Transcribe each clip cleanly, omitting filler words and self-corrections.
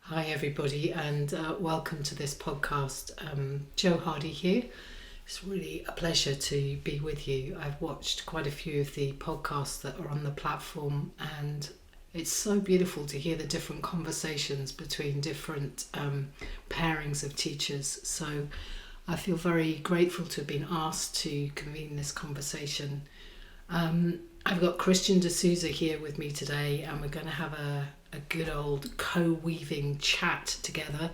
Hi everybody, and welcome to this podcast. Jo Hardy here. It's really a pleasure to be with you. I've watched quite a few of the podcasts that are on the platform, and it's so beautiful to hear the different conversations between different pairings of teachers. So I feel very grateful to have been asked to convene this conversation. I've got Christian de Sousa here with me today, and we're going to have a good old co-weaving chat together.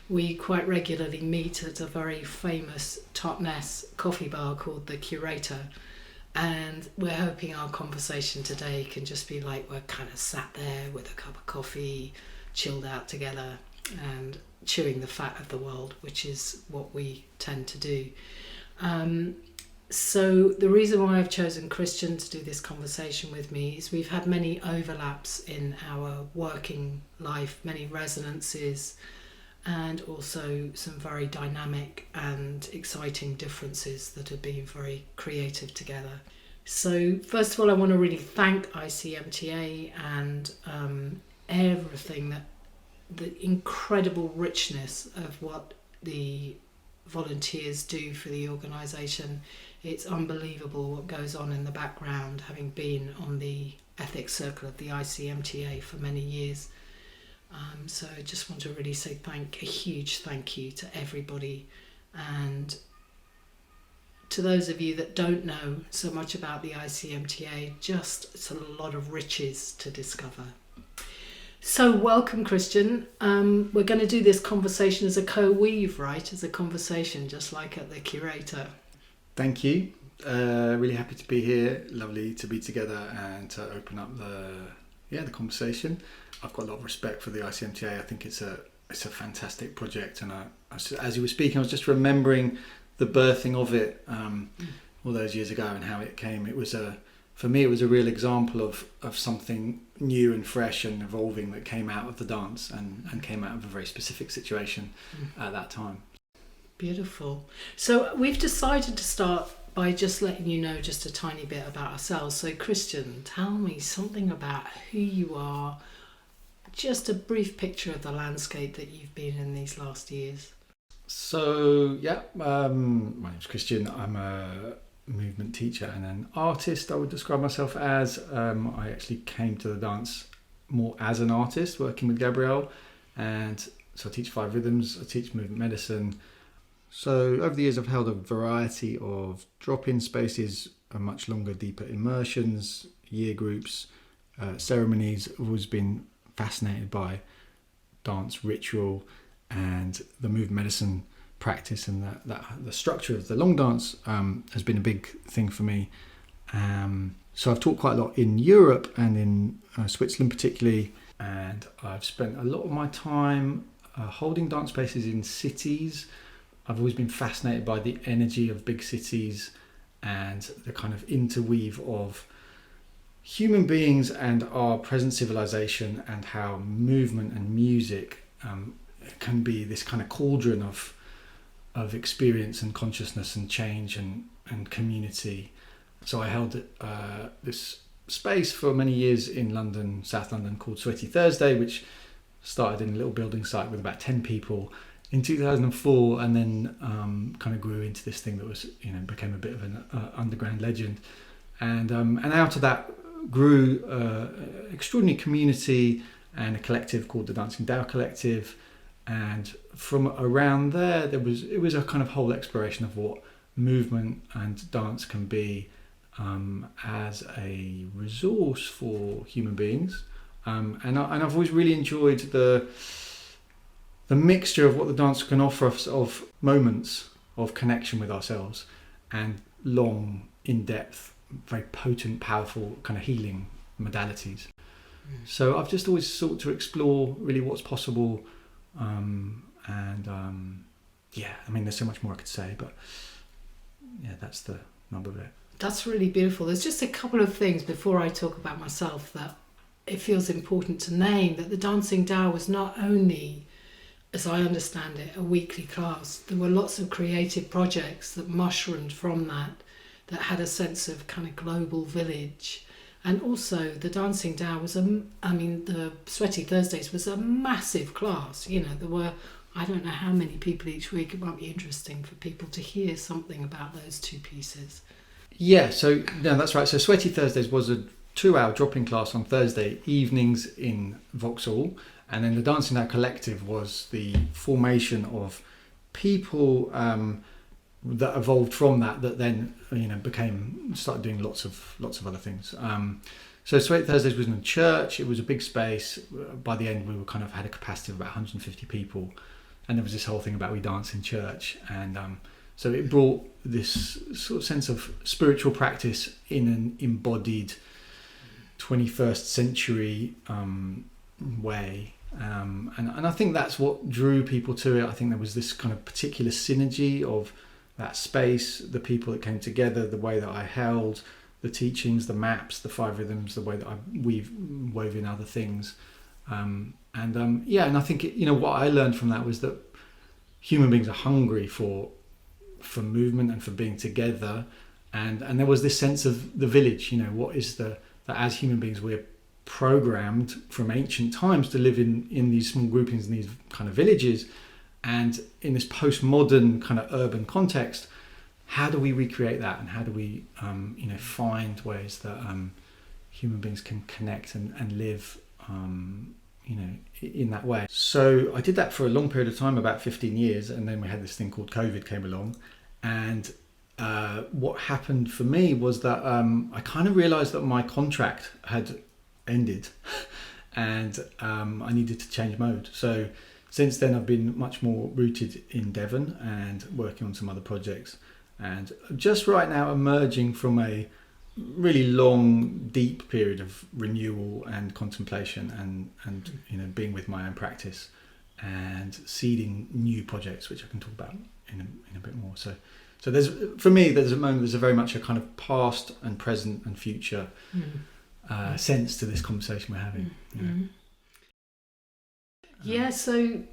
We quite regularly meet at a very famous Totnes coffee bar called The Curator, and we're hoping our conversation today can just be like we're kind of sat there with a cup of coffee, chilled out together and chewing the fat of the world, which is what we tend to do. So the reason why I've chosen Christian to do this conversation with me is we've had many overlaps in our working life, many resonances, and also some very dynamic and exciting differences that have been very creative together. So first of all, I want to really thank ICMTA and everything, the incredible richness of what the volunteers do for the organisation. It's unbelievable what goes on in the background, having been on the ethics circle of the ICMTA for many years. So I just want to really say a huge thank you to everybody, and to those of you that don't know so much about the ICMTA, it's a lot of riches to discover. So welcome, Christian. We're going to do this conversation as a co-weave, right? As a conversation, just like at The Curator. Thank you. Really happy to be here. Lovely to be together and to open up the conversation. I've got a lot of respect for the ICMTA. I think it's a fantastic project, and as you were speaking, I was just remembering the birthing of it all those years ago and how it came. For me, it was a real example of something new and fresh and evolving that came out of the dance and came out of a very specific situation at that time. Beautiful. So we've decided to start by just letting you know just a tiny bit about ourselves. So Christian, tell me something about who you are, just a brief picture of the landscape that you've been in these last years. So my name's Christian. I'm a movement teacher and an artist, I would describe myself as. I actually came to the dance more as an artist, working with Gabrielle, and so I teach 5 rhythms, I teach movement medicine. So over the years I've held a variety of drop-in spaces, much longer, deeper immersions, year groups, ceremonies. I've always been fascinated by dance ritual and the movement medicine practice, and that the structure of the long dance has been a big thing for me. So I've taught quite a lot in Europe and in Switzerland particularly, and I've spent a lot of my time holding dance spaces in cities. I've always been fascinated by the energy of big cities and the kind of interweave of human beings and our present civilization, and how movement and music can be this kind of cauldron of experience and consciousness and change and community. So I held this space for many years in London, South London, called Sweaty Thursday, which started in a little building site with about 10 people in 2004, and then kind of grew into this thing that was, became a bit of an underground legend. And out of that grew extraordinary community and a collective called the Dancing Dao Collective. And from around there, it was a kind of whole exploration of what movement and dance can be as a resource for human beings. And I've always really enjoyed the mixture of what the dance can offer us of moments of connection with ourselves and long, in-depth, very potent, powerful kind of healing modalities. So I've just always sought to explore really what's possible. There's so much more I could say, but that's the nub of it. That's really beautiful. There's just a couple of things before I talk about myself that it feels important to name, that the Dancing Dao was not only, as I understand it, a weekly class. There were lots of creative projects that mushroomed from that had a sense of kind of global village. And also the Dancing Dao was the Sweaty Thursdays was a massive class. There were, I don't know how many people each week. It might be interesting for people to hear something about those two pieces. Yeah, so no, that's right. So Sweaty Thursdays was a 2-hour drop-in class on Thursday evenings in Vauxhall, and then the Dancing Dao Collective was the formation of people that evolved from that then started doing lots of other things. So Sweaty Thursdays was in a church. It was a big space. By the end, we were had a capacity of about 150 people, and there was this whole thing about we dance in church, and so it brought this sort of sense of spiritual practice in an embodied 21st century way. And I think that's what drew people to it. I think there was this kind of particular synergy of that space, the people that came together, the way that I held the teachings, the maps, the 5 rhythms, the way that I wove in other things. And I think what I learned from that was that human beings are hungry for movement and for being together, and there was this sense of the village. What is that as human beings we're programmed from ancient times to live in these small groupings, in these kind of villages, and in this postmodern kind of urban context, how do we recreate that, and how do we find ways that human beings can connect and live in that way. So I did that for a long period of time, about 15 years, and then we had this thing called COVID came along, and what happened for me was that I kind of realized that my contract had ended and I needed to change mode. So since then I've been much more rooted in Devon and working on some other projects, and just right now emerging from a really long, deep period of renewal and contemplation, and being with my own practice and seeding new projects, which I can talk about in a bit more. So there's, for me, there's a very much a kind of past and present and future sense to this conversation we're having. Yeah, so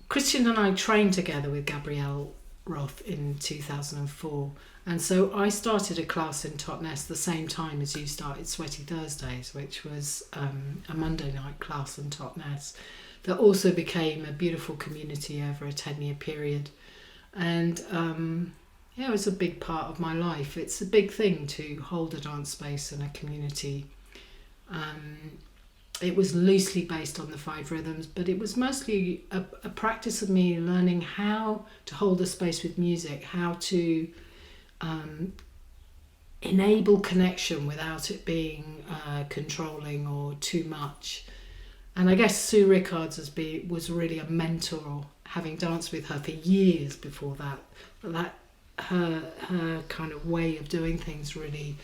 Christian and I trained together with Gabrielle Roth in 2004, and so I started a class in Totnes the same time as you started Sweaty Thursdays, which was a Monday night class in Totnes that also became a beautiful community over a 10-year period. And it was a big part of my life. It's a big thing to hold a dance space and a community. It was loosely based on the 5 rhythms, but it was mostly a practice of me learning how to hold a space with music, how to enable connection without it being controlling or too much. And I guess Sue Rickards was really a mentor, having danced with her for years before that her kind of way of doing things really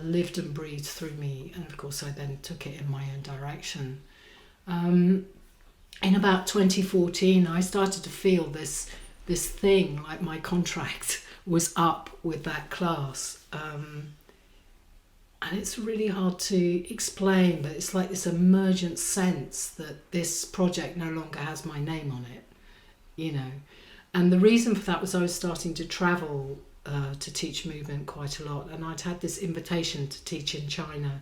lived and breathed through me, and of course I then took it in my own direction. In about 2014 I started to feel this thing, like my contract was up with that class, and it's really hard to explain, but it's like this emergent sense that this project no longer has my name on it, and the reason for that was I was starting to travel to teach movement quite a lot, and I'd had this invitation to teach in China,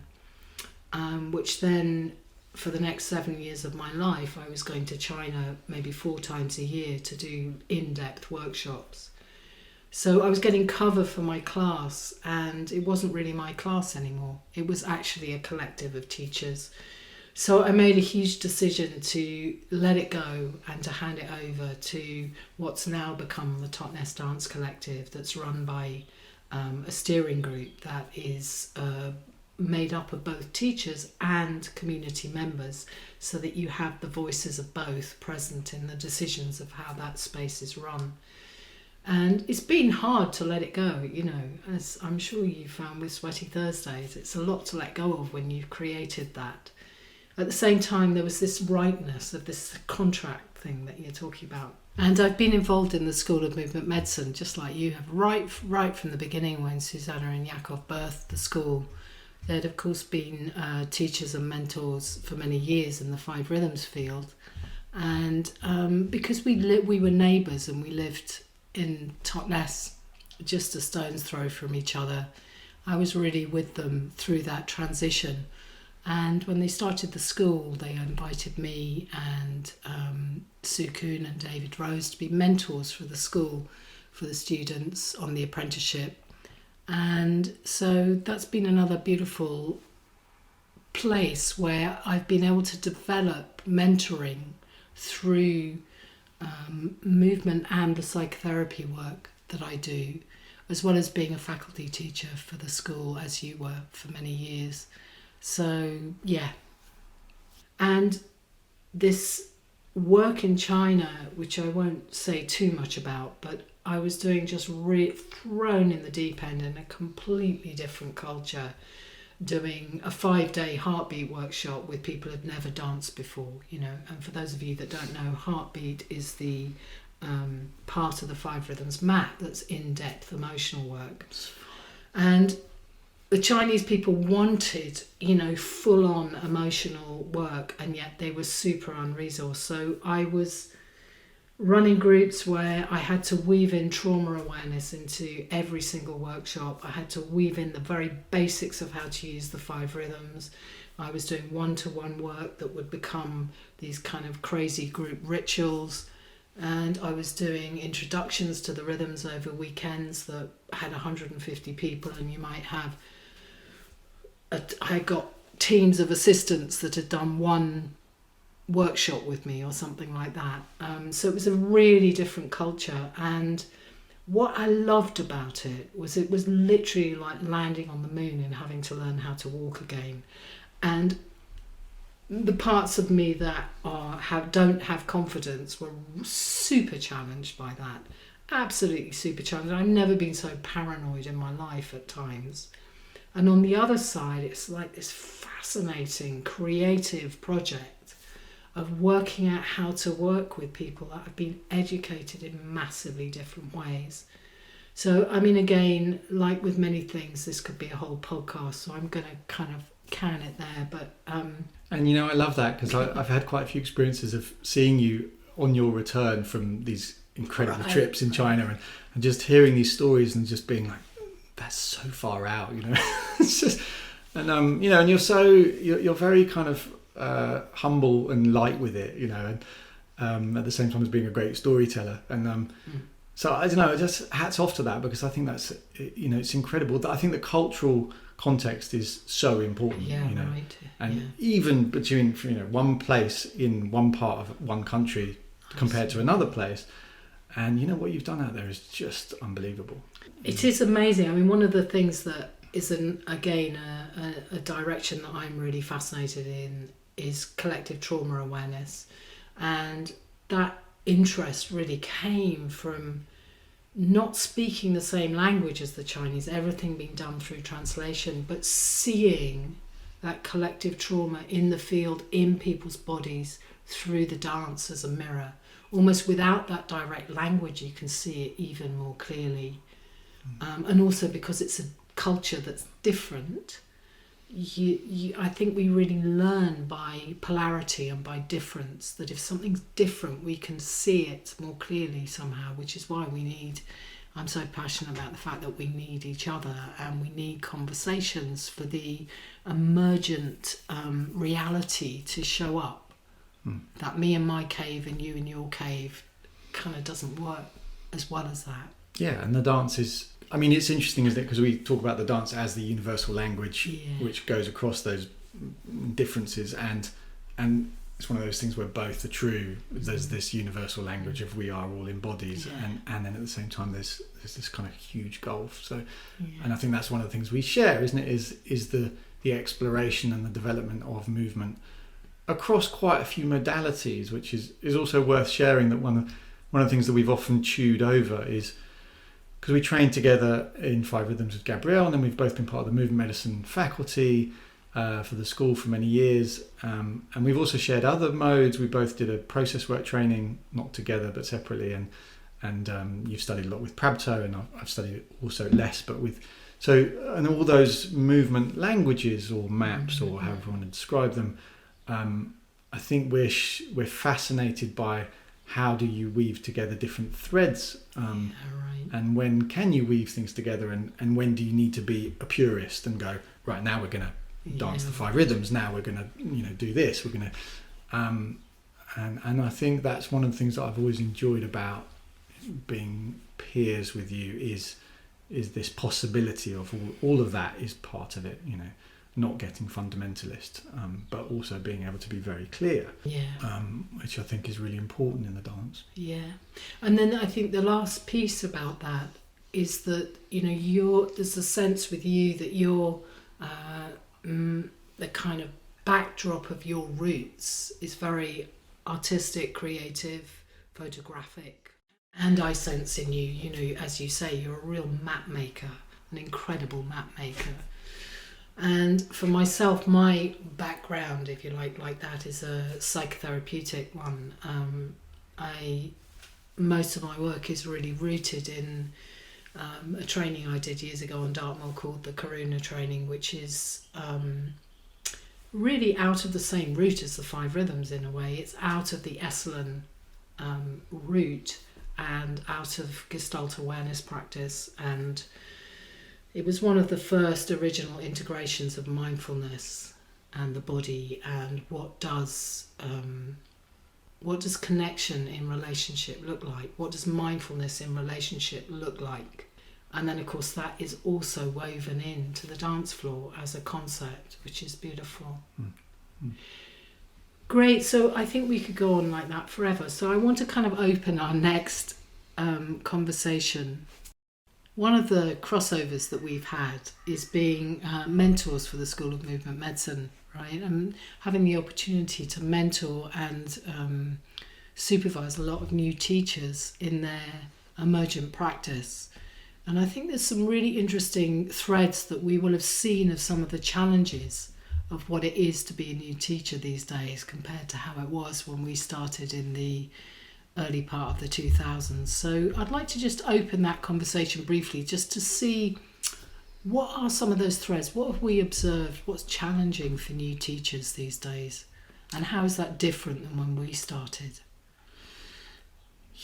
which then for the next 7 years of my life I was going to China maybe 4 times a year to do in-depth workshops. So I was getting cover for my class, and it wasn't really my class anymore. It was actually a collective of teachers. So I made a huge decision to let it go and to hand it over to what's now become the Totnes Dance Collective, that's run by a steering group that is made up of both teachers and community members, so that you have the voices of both present in the decisions of how that space is run. And it's been hard to let it go, as I'm sure you found with Sweaty Thursdays. It's a lot to let go of when you've created that. At the same time, there was this rightness of this contract thing that you're talking about. And I've been involved in the School of Movement Medicine, just like you have, right from the beginning when Susanna and Yakov birthed the school. They'd, of course, been teachers and mentors for many years in the 5 rhythms field. And because we were neighbours and we lived in Totnes, just a stone's throw from each other, I was really with them through that transition. And when they started the school, they invited me and Sue Kuhn and David Rose to be mentors for the school, for the students on the apprenticeship. And so that's been another beautiful place where I've been able to develop mentoring through movement and the psychotherapy work that I do, as well as being a faculty teacher for the school, as you were for many years. So, yeah. And this work in China, which I won't say too much about, but I was doing just thrown in the deep end in a completely different culture, doing a 5-day heartbeat workshop with people who'd never danced before, And for those of you that don't know, heartbeat is the part of the 5 rhythms map that's in-depth emotional work. And the Chinese people wanted, full-on emotional work, and yet they were super unresourced. So I was running groups where I had to weave in trauma awareness into every single workshop. I had to weave in the very basics of how to use the 5 rhythms. I was doing one-to-one work that would become these kind of crazy group rituals. And I was doing introductions to the rhythms over weekends that had 150 people, and you might have I got teams of assistants that had done one workshop with me or something like that. So it was a really different culture. And what I loved about it was literally like landing on the moon and having to learn how to walk again. And the parts of me that don't have confidence were super challenged by that. Absolutely super challenged. I've never been so paranoid in my life at times. And on the other side, it's like this fascinating, creative project of working out how to work with people that have been educated in massively different ways. So, again, like with many things, this could be a whole podcast, so I'm going to kind of can it there. But And, I love that because I've had quite a few experiences of seeing you on your return from these incredible trips in China and just hearing these stories and just being like, that's so far out, It's just, and and you're very kind of humble and light with it, and at the same time as being a great storyteller. And so I don't know, just hats off to that, because I think that's it's incredible. I think the cultural context is so important, right. And even between one place in one part of one country compared to another place. And what you've done out there is just unbelievable. It is amazing. One of the things that is, again, a direction that I'm really fascinated in is collective trauma awareness. And that interest really came from not speaking the same language as the Chinese, everything being done through translation, but seeing that collective trauma in the field, in people's bodies, through the dance as a mirror. Almost without that direct language, you can see it even more clearly. And also because it's a culture that's different, I think we really learn by polarity and by difference, that if something's different, we can see it more clearly somehow, which is why I'm so passionate about the fact that we need each other and we need conversations for the emergent reality to show up. That me in my cave and you in your cave kind of doesn't work as well as that. Yeah, and the dance is, it's interesting, isn't it? Because we talk about the dance as the universal language, which goes across those differences, and it's one of those things where both are true. There's this universal language of we are all in bodies, and then at the same time there's this kind of huge gulf. So, and I think that's one of the things we share, isn't it? Is the exploration and the development of movement across quite a few modalities, which is also worth sharing. That one of the things that we've often chewed over is, because we trained together in 5 Rhythms with Gabrielle, and then we've both been part of the movement medicine faculty for the school for many years, and we've also shared other modes. We both did a process work training, not together but separately, and you've studied a lot with Prabto, and I've studied also less, but with and all those movement languages or maps or however you want to describe them. I think we're fascinated by how do you weave together different threads, and when can you weave things together, and when do you need to be a purist and go, right, now we're going to dance the 5 rhythms, now we're going to do this, we're going to and I think that's one of the things that I've always enjoyed about being peers with you is this possibility of all of that is part of it, not getting fundamentalist, but also being able to be very clear, which I think is really important in the dance. Yeah, and then I think the last piece about that is that there's a sense with you that you're the kind of backdrop of your roots is very artistic, creative, photographic, and I sense in you, as you say, you're a real map maker, an incredible map maker. And for myself, my background, if you like that, is a psychotherapeutic one. Most of my work is really rooted in a training I did years ago on Dartmoor called the Karuna training, which is really out of the same route as the 5 rhythms in a way. It's out of the Esalen route and out of Gestalt awareness practice, and it was one of the first original integrations of mindfulness and the body, and what does connection in relationship look like? What does mindfulness in relationship look like? And then, of course, that is also woven into the dance floor as a concept, which is beautiful. Mm. Great. So I think we could go on like that forever. So I want to kind of open our next conversation. One of the crossovers that we've had is being mentors for the School of Movement Medicine, right? And having the opportunity to mentor and supervise a lot of new teachers in their emergent practice. And I think there's some really interesting threads that we will have seen of some of the challenges of what it is to be a new teacher these days compared to how it was when we started in the early part of the 2000s. So I'd like to just open that conversation briefly just to see what are some of those threads, what have we observed, what's challenging for new teachers these days, and how is that different than when we started?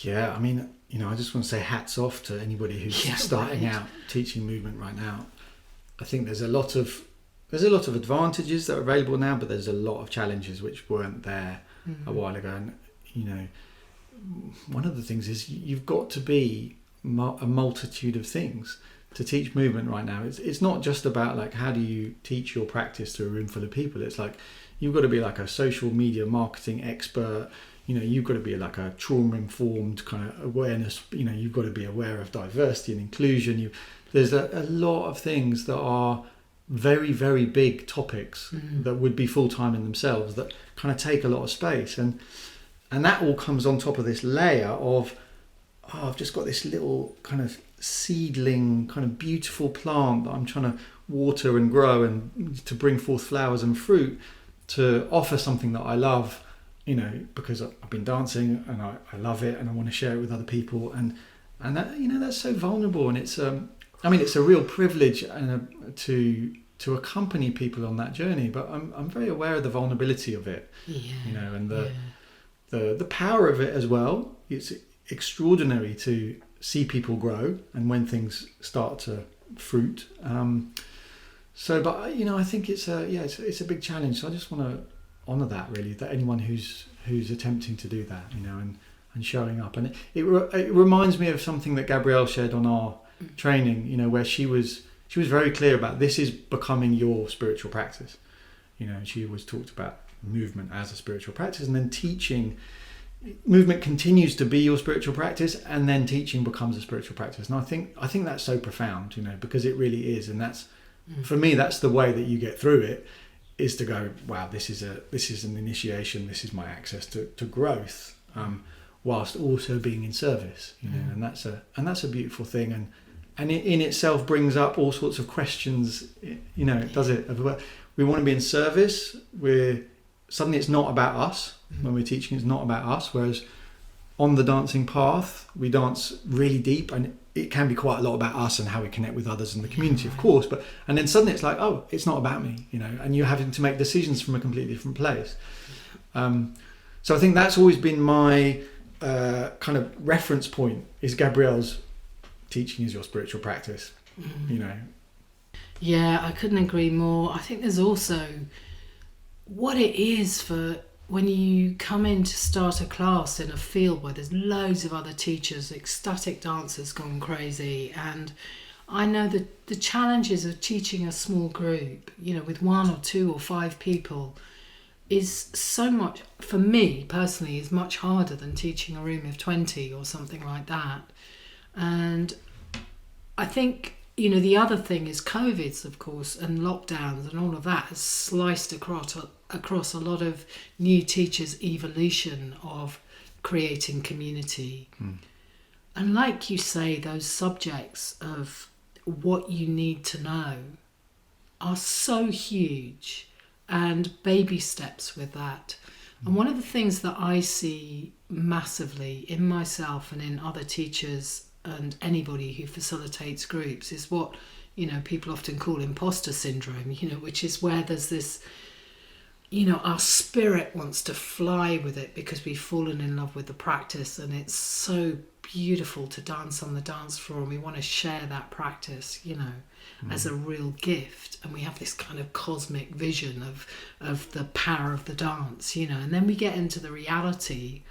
Yeah, I mean, I just want to say hats off to anybody who's starting out teaching movement right now. I think there's a lot of advantages that are available now, but there's a lot of challenges which weren't there a while ago. And one of the things is you've got to be a multitude of things to teach movement right now. It's not just about like how do you teach your practice to a room full of people. It's like you've got to be like a social media marketing expert. You've got to be like a trauma-informed kind of awareness. You've got to be aware of diversity and inclusion. There's a lot of things that are very, very big topics that would be full-time in themselves that kind of take a lot of space. And that all comes on top of this layer of, I've just got this little kind of seedling, kind of beautiful plant that I'm trying to water and grow and to bring forth flowers and fruit, to offer something that I love, because I've been dancing and I love it and I want to share it with other people. And that, that's so vulnerable. And it's, it's a real privilege to accompany people on that journey, but I'm very aware of the vulnerability of it, and the power of it as well. It's extraordinary to see people grow and when things start to fruit. But I think it's a big challenge. So I just want to honour that, really, that anyone who's attempting to do that, and showing up. And it reminds me of something that Gabrielle shared on our training, where she was very clear about this is becoming your spiritual practice. She always talked about movement as a spiritual practice, and then teaching. Movement continues to be your spiritual practice, and then teaching becomes a spiritual practice. And I think that's so profound, because it really is. And that's, for me, that's the way that you get through it, is to go, wow, this is an initiation. This is my access to growth, whilst also being in service. And that's a beautiful thing. And it in itself brings up all sorts of questions. Does it? We want to be in service. Suddenly it's not about us. When we're teaching, it's not about us. Whereas on the dancing path, we dance really deep, and it can be quite a lot about us and how we connect with others in the community, of course. And then suddenly it's like, oh, it's not about me, and you're having to make decisions from a completely different place. So I think that's always been my kind of reference point is Gabrielle's teaching is your spiritual practice. You know. Yeah, I couldn't agree more. I think there's also what it is for when you come in to start a class in a field where there's loads of other teachers, ecstatic dancers gone crazy, and I know that the challenges of teaching a small group, you know, with 1 or 2 or 5 people is so much, for me personally, is much harder than teaching a room of 20 or something like that. And I think, you know, the other thing is COVIDs, of course, and lockdowns and all of that has sliced across a lot of new teachers' evolution of creating community. And like you say, those subjects of what you need to know are so huge, and baby steps with that. And one of the things that I see massively in myself and in other teachers and anybody who facilitates groups is what, you know, people often call imposter syndrome, you know, which is where there's this, you know, our spirit wants to fly with it because we've fallen in love with the practice and it's so beautiful to dance on the dance floor, and we want to share that practice, you know, as a real gift, and we have this kind of cosmic vision of the power of the dance, you know, and then we get into the reality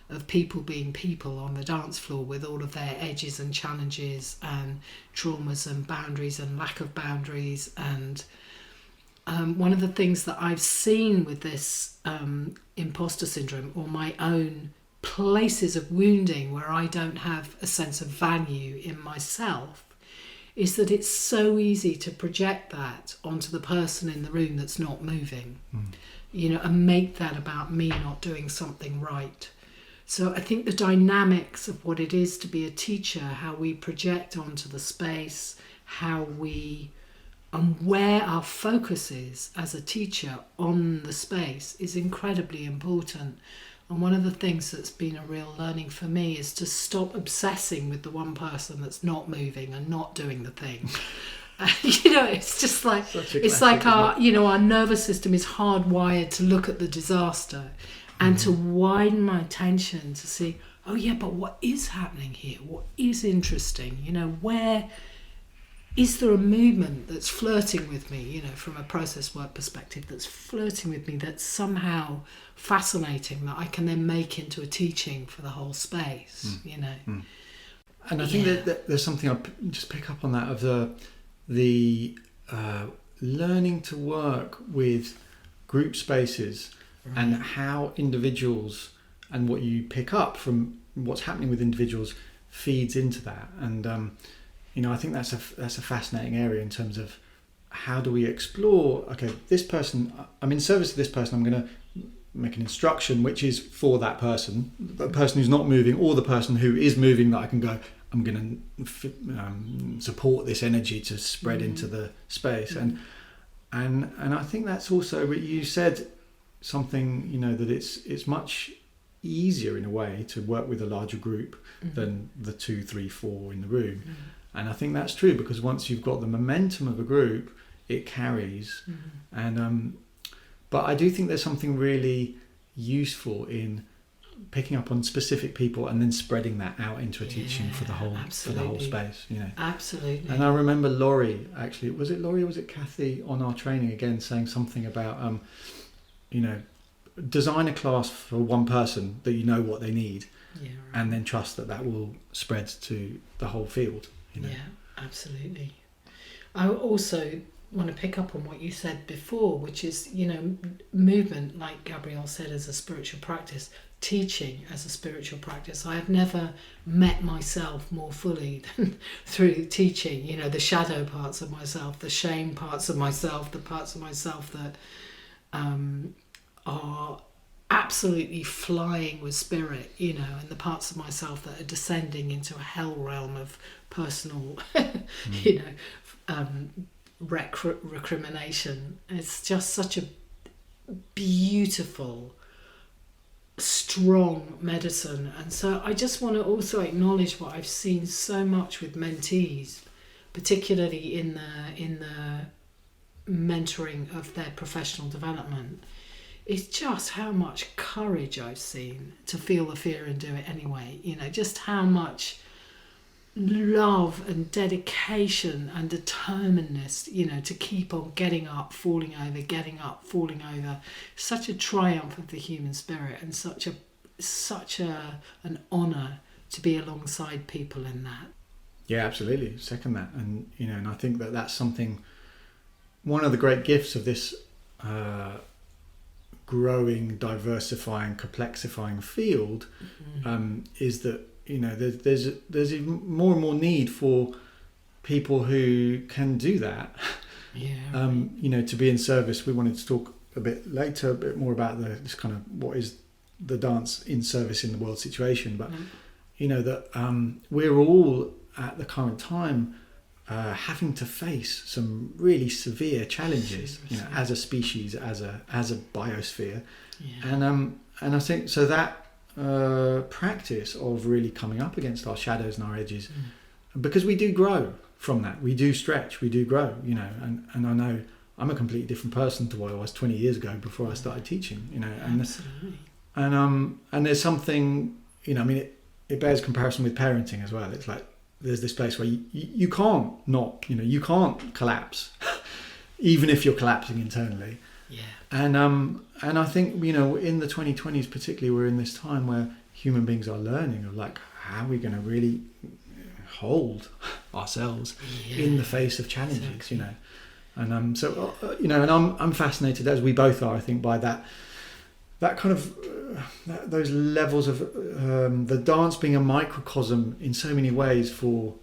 of people being people on the dance floor with all of their edges and challenges and traumas and boundaries and lack of boundaries. And one of the things that I've seen with this imposter syndrome, or my own places of wounding where I don't have a sense of value in myself, is that it's so easy to project that onto the person in the room that's not moving, you know, and make that about me not doing something right. So I think the dynamics of what it is to be a teacher, how we project onto the space, how we, and where our focus is as a teacher on the space is incredibly important. And one of the things that's been a real learning for me is to stop obsessing with the one person that's not moving and not doing the thing. You know, it's just like, it's like our, you know, our nervous system is hardwired to look at the disaster and to widen my attention to see, oh yeah, but what is happening here? What is interesting? You know, where is there a movement that's flirting with me, you know, from a process work perspective, that's flirting with me, that's somehow fascinating, that I can then make into a teaching for the whole space, you know. And I think that there's something I'll just pick up on that of the learning to work with group spaces. Right. And how individuals and what you pick up from what's happening with individuals feeds into that. And you know, I think that's a fascinating area in terms of how do we explore, okay, this person, I'm in service to this person, I'm going to make an instruction which is for that person, the person who's not moving, or the person who is moving, that I can go, I'm going to support this energy to spread into the space. And I think that's also what you said, something, you know, that it's much easier in a way to work with a larger group than the 2, 3, 4 in the room. And I think that's true, because once you've got the momentum of a group, it carries. And but I do think there's something really useful in picking up on specific people and then spreading that out into a teaching for the whole space, you know. Absolutely. And I remember Laurie, actually, was it Laurie or was it Kathy on our training again, saying something about you know, design a class for one person that you know what they need, and then trust that will spread to the whole field. You know? Yeah, absolutely. I also want to pick up on what you said before, which is, you know, movement, like Gabrielle said, as a spiritual practice, teaching as a spiritual practice. I have never met myself more fully than through teaching, you know, the shadow parts of myself, the shame parts of myself, the parts of myself that are absolutely flying with spirit, you know, and the parts of myself that are descending into a hell realm of personal, you know, recrimination. It's just such a beautiful, strong medicine. And so I just want to also acknowledge what I've seen so much with mentees, particularly in the mentoring of their professional development, it's just how much courage I've seen to feel the fear and do it anyway. You know, just how much love and dedication and determinedness, you know, to keep on getting up, falling over, getting up, falling over. Such a triumph of the human spirit, and such an honour to be alongside people in that. Yeah, absolutely. Second that. And, you know, and I think that that's something, one of the great gifts of this growing, diversifying, complexifying field is that, you know, there's even more and more need for people who can do that. Yeah. You know, to be in service. We wanted to talk a bit later, a bit more about this kind of what is the dance in service in the world situation. But you know that we're all at the current time having to face some really severe challenges. You know, as a species, as a biosphere, and I think so that. Practice of really coming up against our shadows and our edges, because we do grow from that, we do stretch, we do grow, you know, and I know I'm a completely different person to what I was 20 years ago before I started teaching, you know. Absolutely. And there's something, you know, I mean, it bears comparison with parenting as well. It's like there's this place where you can't not, you know, you can't collapse even if you're collapsing internally. And I think, you know, in the 2020s particularly, we're in this time where human beings are learning of like, how are we going to really hold ourselves in the face of challenges, you know. And so you know, and I'm fascinated, as we both are, I think, by that kind of those levels of the dance being a microcosm in so many ways for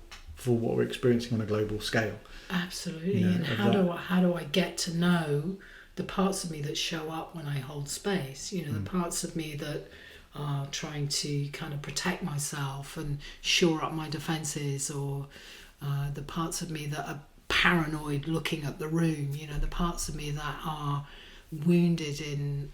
what we're experiencing on a global scale. Absolutely. You know, and how do I get to know the parts of me that show up when I hold space, you know, the parts of me that are trying to kind of protect myself and shore up my defences, or the parts of me that are paranoid looking at the room, you know, the parts of me that are wounded in,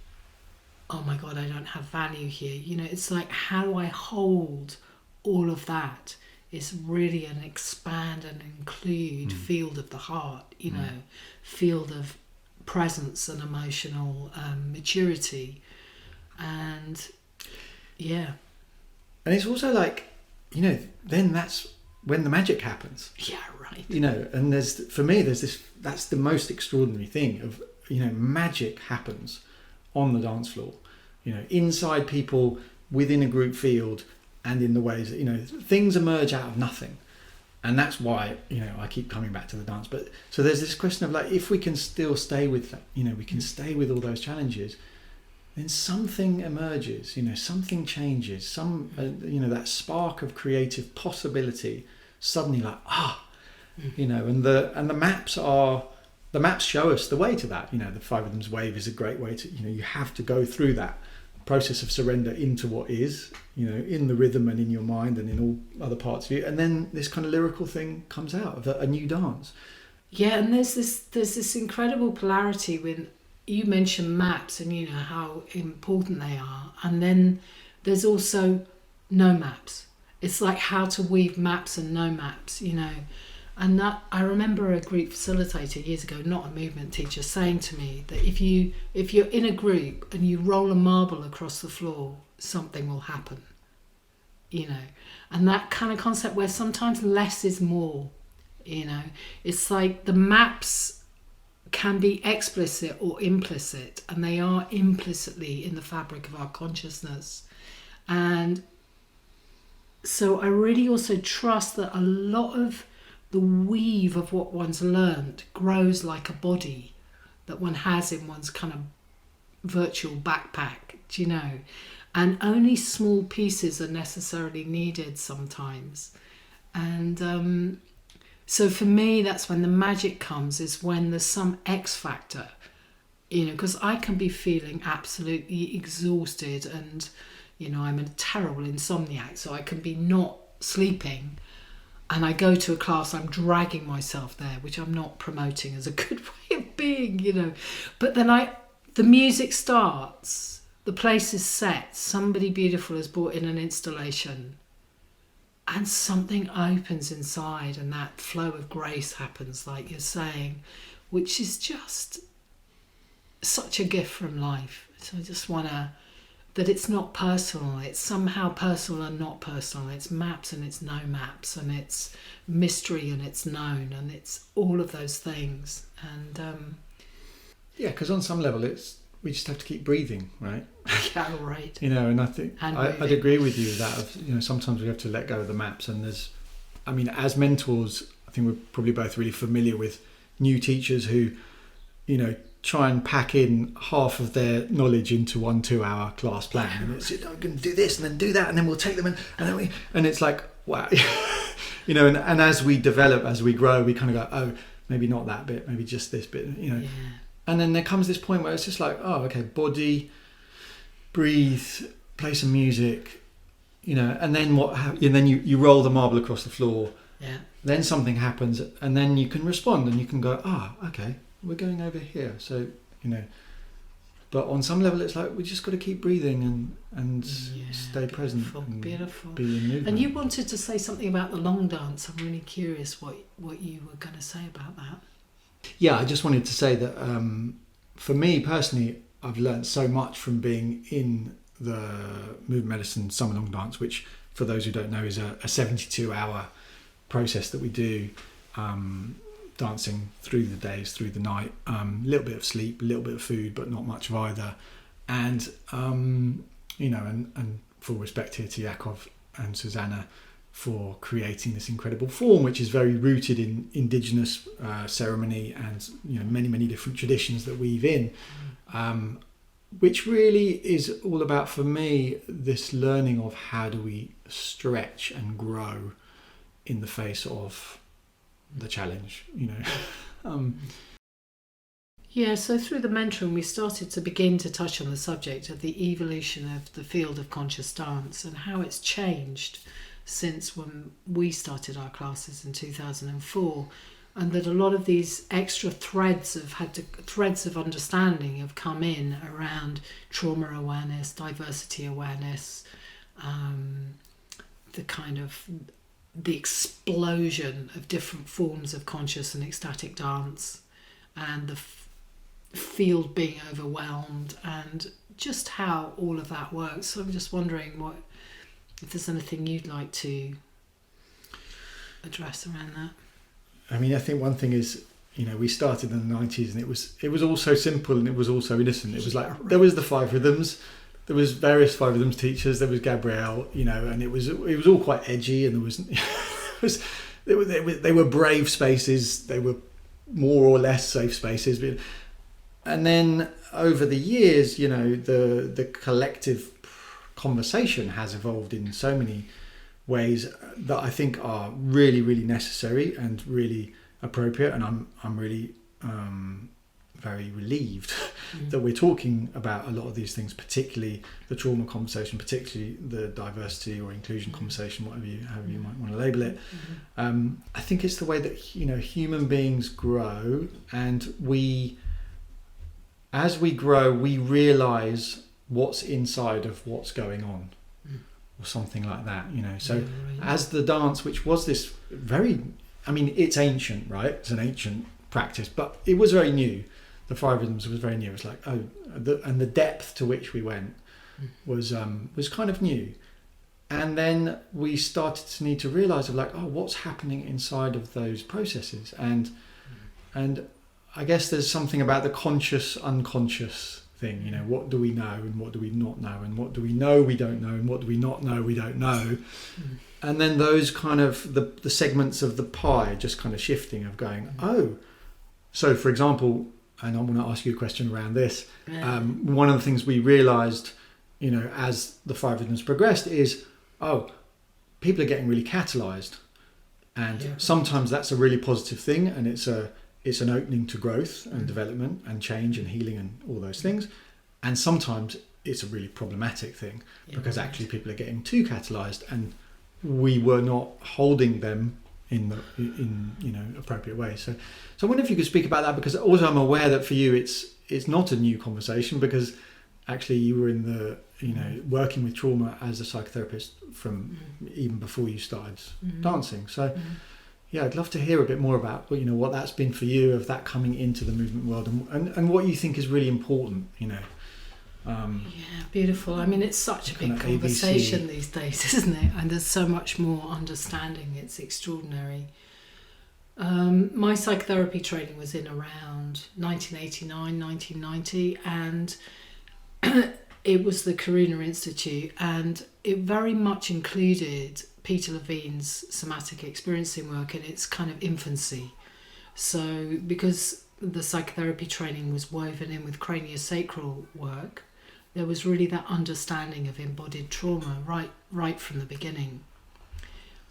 oh my God, I don't have value here. You know, it's like, how do I hold all of that? It's really an expand and include field of the heart, you know, field of presence and emotional maturity. And and it's also like, you know, then that's when the magic happens, you know. And there's this, that's the most extraordinary thing of, you know, magic happens on the dance floor, you know, inside people, within a group field, and in the ways that, you know, things emerge out of nothing. And that's why, you know, I keep coming back to the dance. But so there's this question of like, if we can still stay with that, you know, we can stay with all those challenges, then something emerges, you know, something changes, you know, that spark of creative possibility suddenly like, you know, and the maps show us the way to that. You know, the Five Rhythms Wave is a great way to, you know, you have to go through that process of surrender into what is, you know, in the rhythm and in your mind and in all other parts of you, and then this kind of lyrical thing comes out of a new dance. Yeah, and there's this incredible polarity when you mention maps and, you know, how important they are, and then there's also no maps. It's like how to weave maps and no maps, you know. And that, I remember a group facilitator years ago, not a movement teacher, saying to me that if you're in a group and you roll a marble across the floor, something will happen, you know. And that kind of concept where sometimes less is more, you know. It's like the maps can be explicit or implicit, and they are implicitly in the fabric of our consciousness. And so I really also trust that a lot of the weave of what one's learned grows like a body that one has in one's kind of virtual backpack, do you know? And only small pieces are necessarily needed sometimes. And so for me, that's when the magic comes, is when there's some X factor, you know, because I can be feeling absolutely exhausted and, you know, I'm a terrible insomniac, so I can be not sleeping. And I go to a class, I'm dragging myself there, which I'm not promoting as a good way of being, you know. But then the music starts, the place is set, somebody beautiful has brought in an installation, and something opens inside, and that flow of grace happens, like you're saying, which is just such a gift from life. So I just want to, that it's not personal, it's somehow personal and not personal. It's maps and it's no maps, and it's mystery and it's known, and it's all of those things. And yeah, because on some level we just have to keep breathing, right? yeah, right. You know, and I think I'd agree with you that, you know, sometimes we have to let go of the maps. And there's, I mean, as mentors, I think we're probably both really familiar with new teachers who, you know, try and pack in half of their knowledge into 1 2-hour class plan, and it's, I'm going to do this and then do that, and then we'll take them and it's like, wow. You know, and as we develop, as we grow, we kind of go, oh, maybe not that bit, maybe just this bit, you know. And then there comes this point where it's just like, oh, okay, body, breathe, play some music, you know, and then and then you roll the marble across the floor. Yeah. Then something happens, and then you can respond, and you can go, okay, we're going over here. So, you know, but on some level, it's like we just got to keep breathing and stay present. And beautiful. Be in movement. And you wanted to say something about the long dance. I'm really curious what you were going to say about that. Yeah, I just wanted to say that for me personally, I've learned so much from being in the movement medicine summer long dance, which, for those who don't know, is a 72-hour process that we do, dancing through the days, through the night, a little bit of sleep, a little bit of food, but not much of either. And you know, and full respect here to Yakov and Susanna for creating this incredible form, which is very rooted in indigenous ceremony and, you know, many different traditions that weave in, which really is all about, for me, this learning of how do we stretch and grow in the face of the challenge, you know. Yeah, so through the mentoring, we started to begin to touch on the subject of the evolution of the field of conscious dance and how it's changed since when we started our classes in 2004, and that a lot of these extra threads of understanding have come in around trauma awareness, diversity awareness, the explosion of different forms of conscious and ecstatic dance, and the field being overwhelmed, and just how all of that works. So I'm just wondering if there's anything you'd like to address around that. I mean, I think one thing is, you know, we started in the 90s, and it was all so simple, and it was all so innocent. It was like, there was the 5 rhythms, there was various 5 rhythms teachers, there was Gabrielle, you know, and it was all quite edgy, and they were brave spaces, they were more or less safe spaces. And then over the years, you know, the collective conversation has evolved in so many ways that I think are really, really necessary and really appropriate. And I'm really very relieved that we're talking about a lot of these things, particularly the trauma conversation, particularly the diversity or inclusion conversation, however you might want to label it. I think it's the way that, you know, human beings grow, and as we grow, we realise what's inside of what's going on, or something like that, you know. So as the dance, which was this very, I mean, it's ancient, right? It's an ancient practice, but it was very new. The 5 rhythms was very new. It was like, and the depth to which we went was kind of new. And then we started to need to realise of like, what's happening inside of those processes, and I guess there's something about the conscious, unconscious thing, you know, what do we know and what do we not know, and what do we know we don't know, and what do we not know we don't know. And then those kind of the segments of the pie just kind of shifting, of going, so for example, and I want to ask you a question around this, one of the things we realised, you know, as the 5 rhythms progressed is, people are getting really catalysed, and sometimes that's a really positive thing, and it's an opening to growth and development and change and healing and all those things. And sometimes it's a really problematic thing, because actually people are getting too catalysed, and we were not holding them in you know, appropriate ways. So I wonder if you could speak about that, because also I'm aware that for you it's not a new conversation, because actually you were in the, you know, working with trauma as a psychotherapist from even before you started dancing. So I'd love to hear a bit more about what that's been for you, of that coming into the movement world, and what you think is really important. Yeah, beautiful. I mean, it's such a big conversation these days, isn't it? And there's so much more understanding. It's extraordinary. My psychotherapy training was in around 1989, 1990, and it was the Karuna Institute, and it very much included Peter Levine's somatic experiencing work in its kind of infancy. So because the psychotherapy training was woven in with craniosacral work, there was really that understanding of embodied trauma right from the beginning.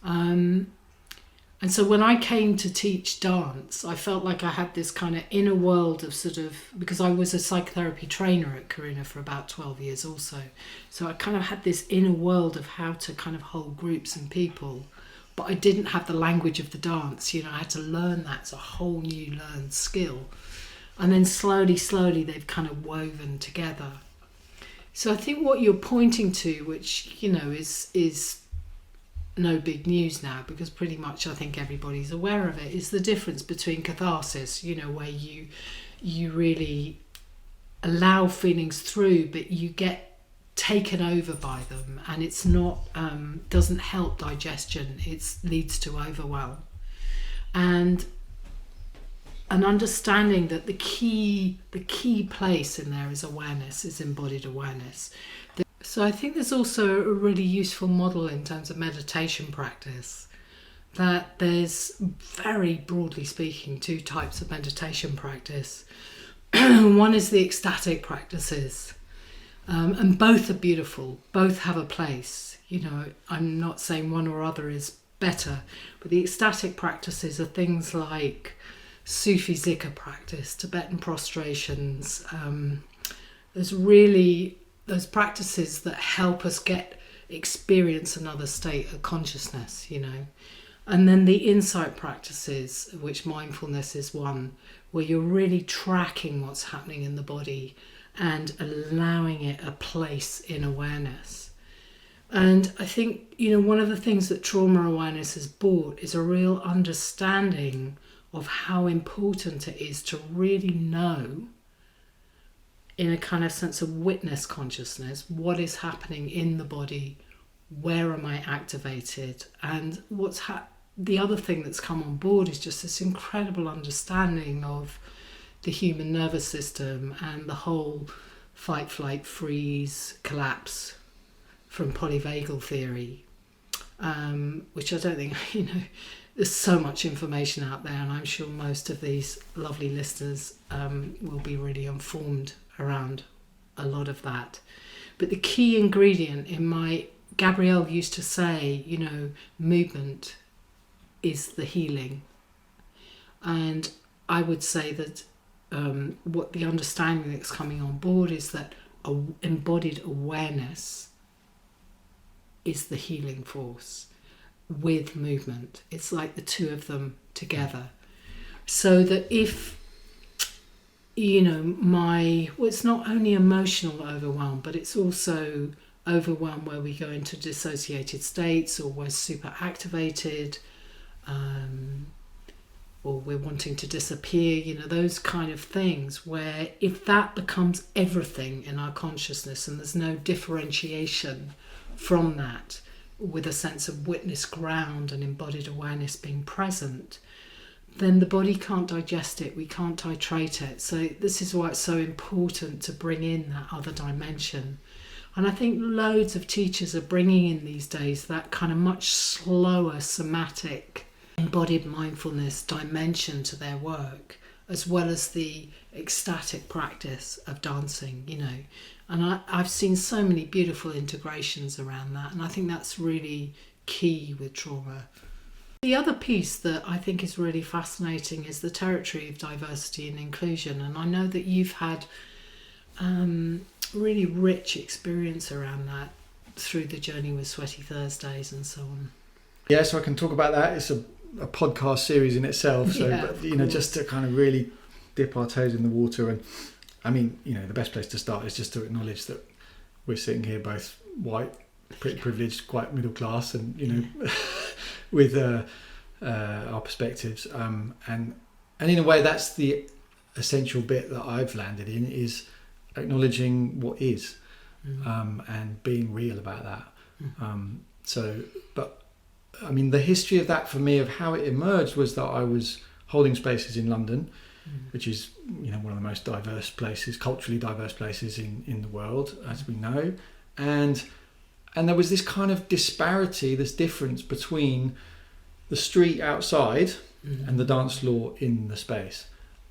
And so when I came to teach dance, I felt like I had this kind of inner world of because I was a psychotherapy trainer at Karuna for about 12 years also. So I kind of had this inner world of how to kind of hold groups and people, but I didn't have the language of the dance. I had to learn that. It's a whole new learned skill. And then slowly, they've kind of woven together. So I think what you're pointing to, which, is no big news now, because pretty much I think everybody's aware of it, is the difference between catharsis, where you really allow feelings through, but you get taken over by them, and it's not doesn't help digestion. It leads to overwhelm, and an understanding that the key place in there is awareness, is embodied awareness. So I think there's also a really useful model in terms of meditation practice, that there's, very broadly speaking, two types of meditation practice. One is the ecstatic practices, and both are beautiful, both have a place. I'm not saying one or other is better, but the ecstatic practices are things like Sufi zikr practice, Tibetan prostrations. There's really those practices that help us experience another state of consciousness, And then the insight practices, of which mindfulness is one, where you're really tracking what's happening in the body and allowing it a place in awareness. And I think, one of the things that trauma awareness has brought is a real understanding of how important it is to really know, in a kind of sense of witness consciousness, what is happening in the body, where am I activated, and the other thing that's come on board is just this incredible understanding of the human nervous system and the whole fight, flight, freeze, collapse from polyvagal theory, which I don't think, there's so much information out there, and I'm sure most of these lovely listeners will be really informed around a lot of that. But the key ingredient Gabrielle used to say, movement is the healing. And I would say that what the understanding that's coming on board is that embodied awareness is the healing force with movement. It's like the two of them together. So that if it's not only emotional overwhelm, but it's also overwhelm where we go into dissociated states, or we're super activated, or we're wanting to disappear, those kind of things, where if that becomes everything in our consciousness and there's no differentiation from that, with a sense of witness ground and embodied awareness being present, then the body can't digest it, we can't titrate it. So this is why it's so important to bring in that other dimension. And I think loads of teachers are bringing in these days that kind of much slower somatic embodied mindfulness dimension to their work, as well as the ecstatic practice of dancing, And I've seen so many beautiful integrations around that, and I think that's really key with trauma. The other piece that I think is really fascinating is the territory of diversity and inclusion, and I know that you've had really rich experience around that through the journey with Sweaty Thursdays and so on. Yeah, so I can talk about that. It's a podcast series in itself, so just to kind of really dip our toes in the water. And I mean, the best place to start is just to acknowledge that we're sitting here both white, pretty privileged, quite middle class, and with our perspectives, and in a way that's the essential bit that I've landed in, is acknowledging what is, and being real about that. But I mean, the history of that for me, of how it emerged, was that I was holding spaces in London, which is, you know, one of the most diverse places, culturally diverse places in the world, as we know, and there was this kind of disparity, this difference between the street outside and the dance floor in the space,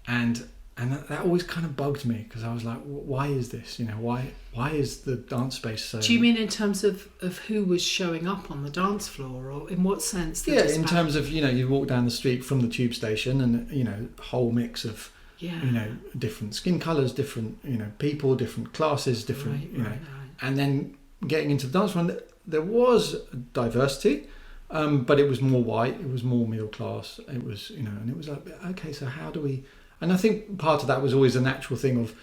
and that always kind of bugged me, because I was like, why is this? You know, why is the dance space so... Do you mean in terms of who was showing up on the dance floor, or in what sense? In terms of, you know, you walk down the street from the tube station and, you know, whole mix of, you know, different skin colours, different, you know, people, different classes, different, and then getting into the dance floor, there was diversity, but it was more white, it was more middle class, it was, you know, and it was like, okay, so how do we... And I think part of that was always a natural thing of,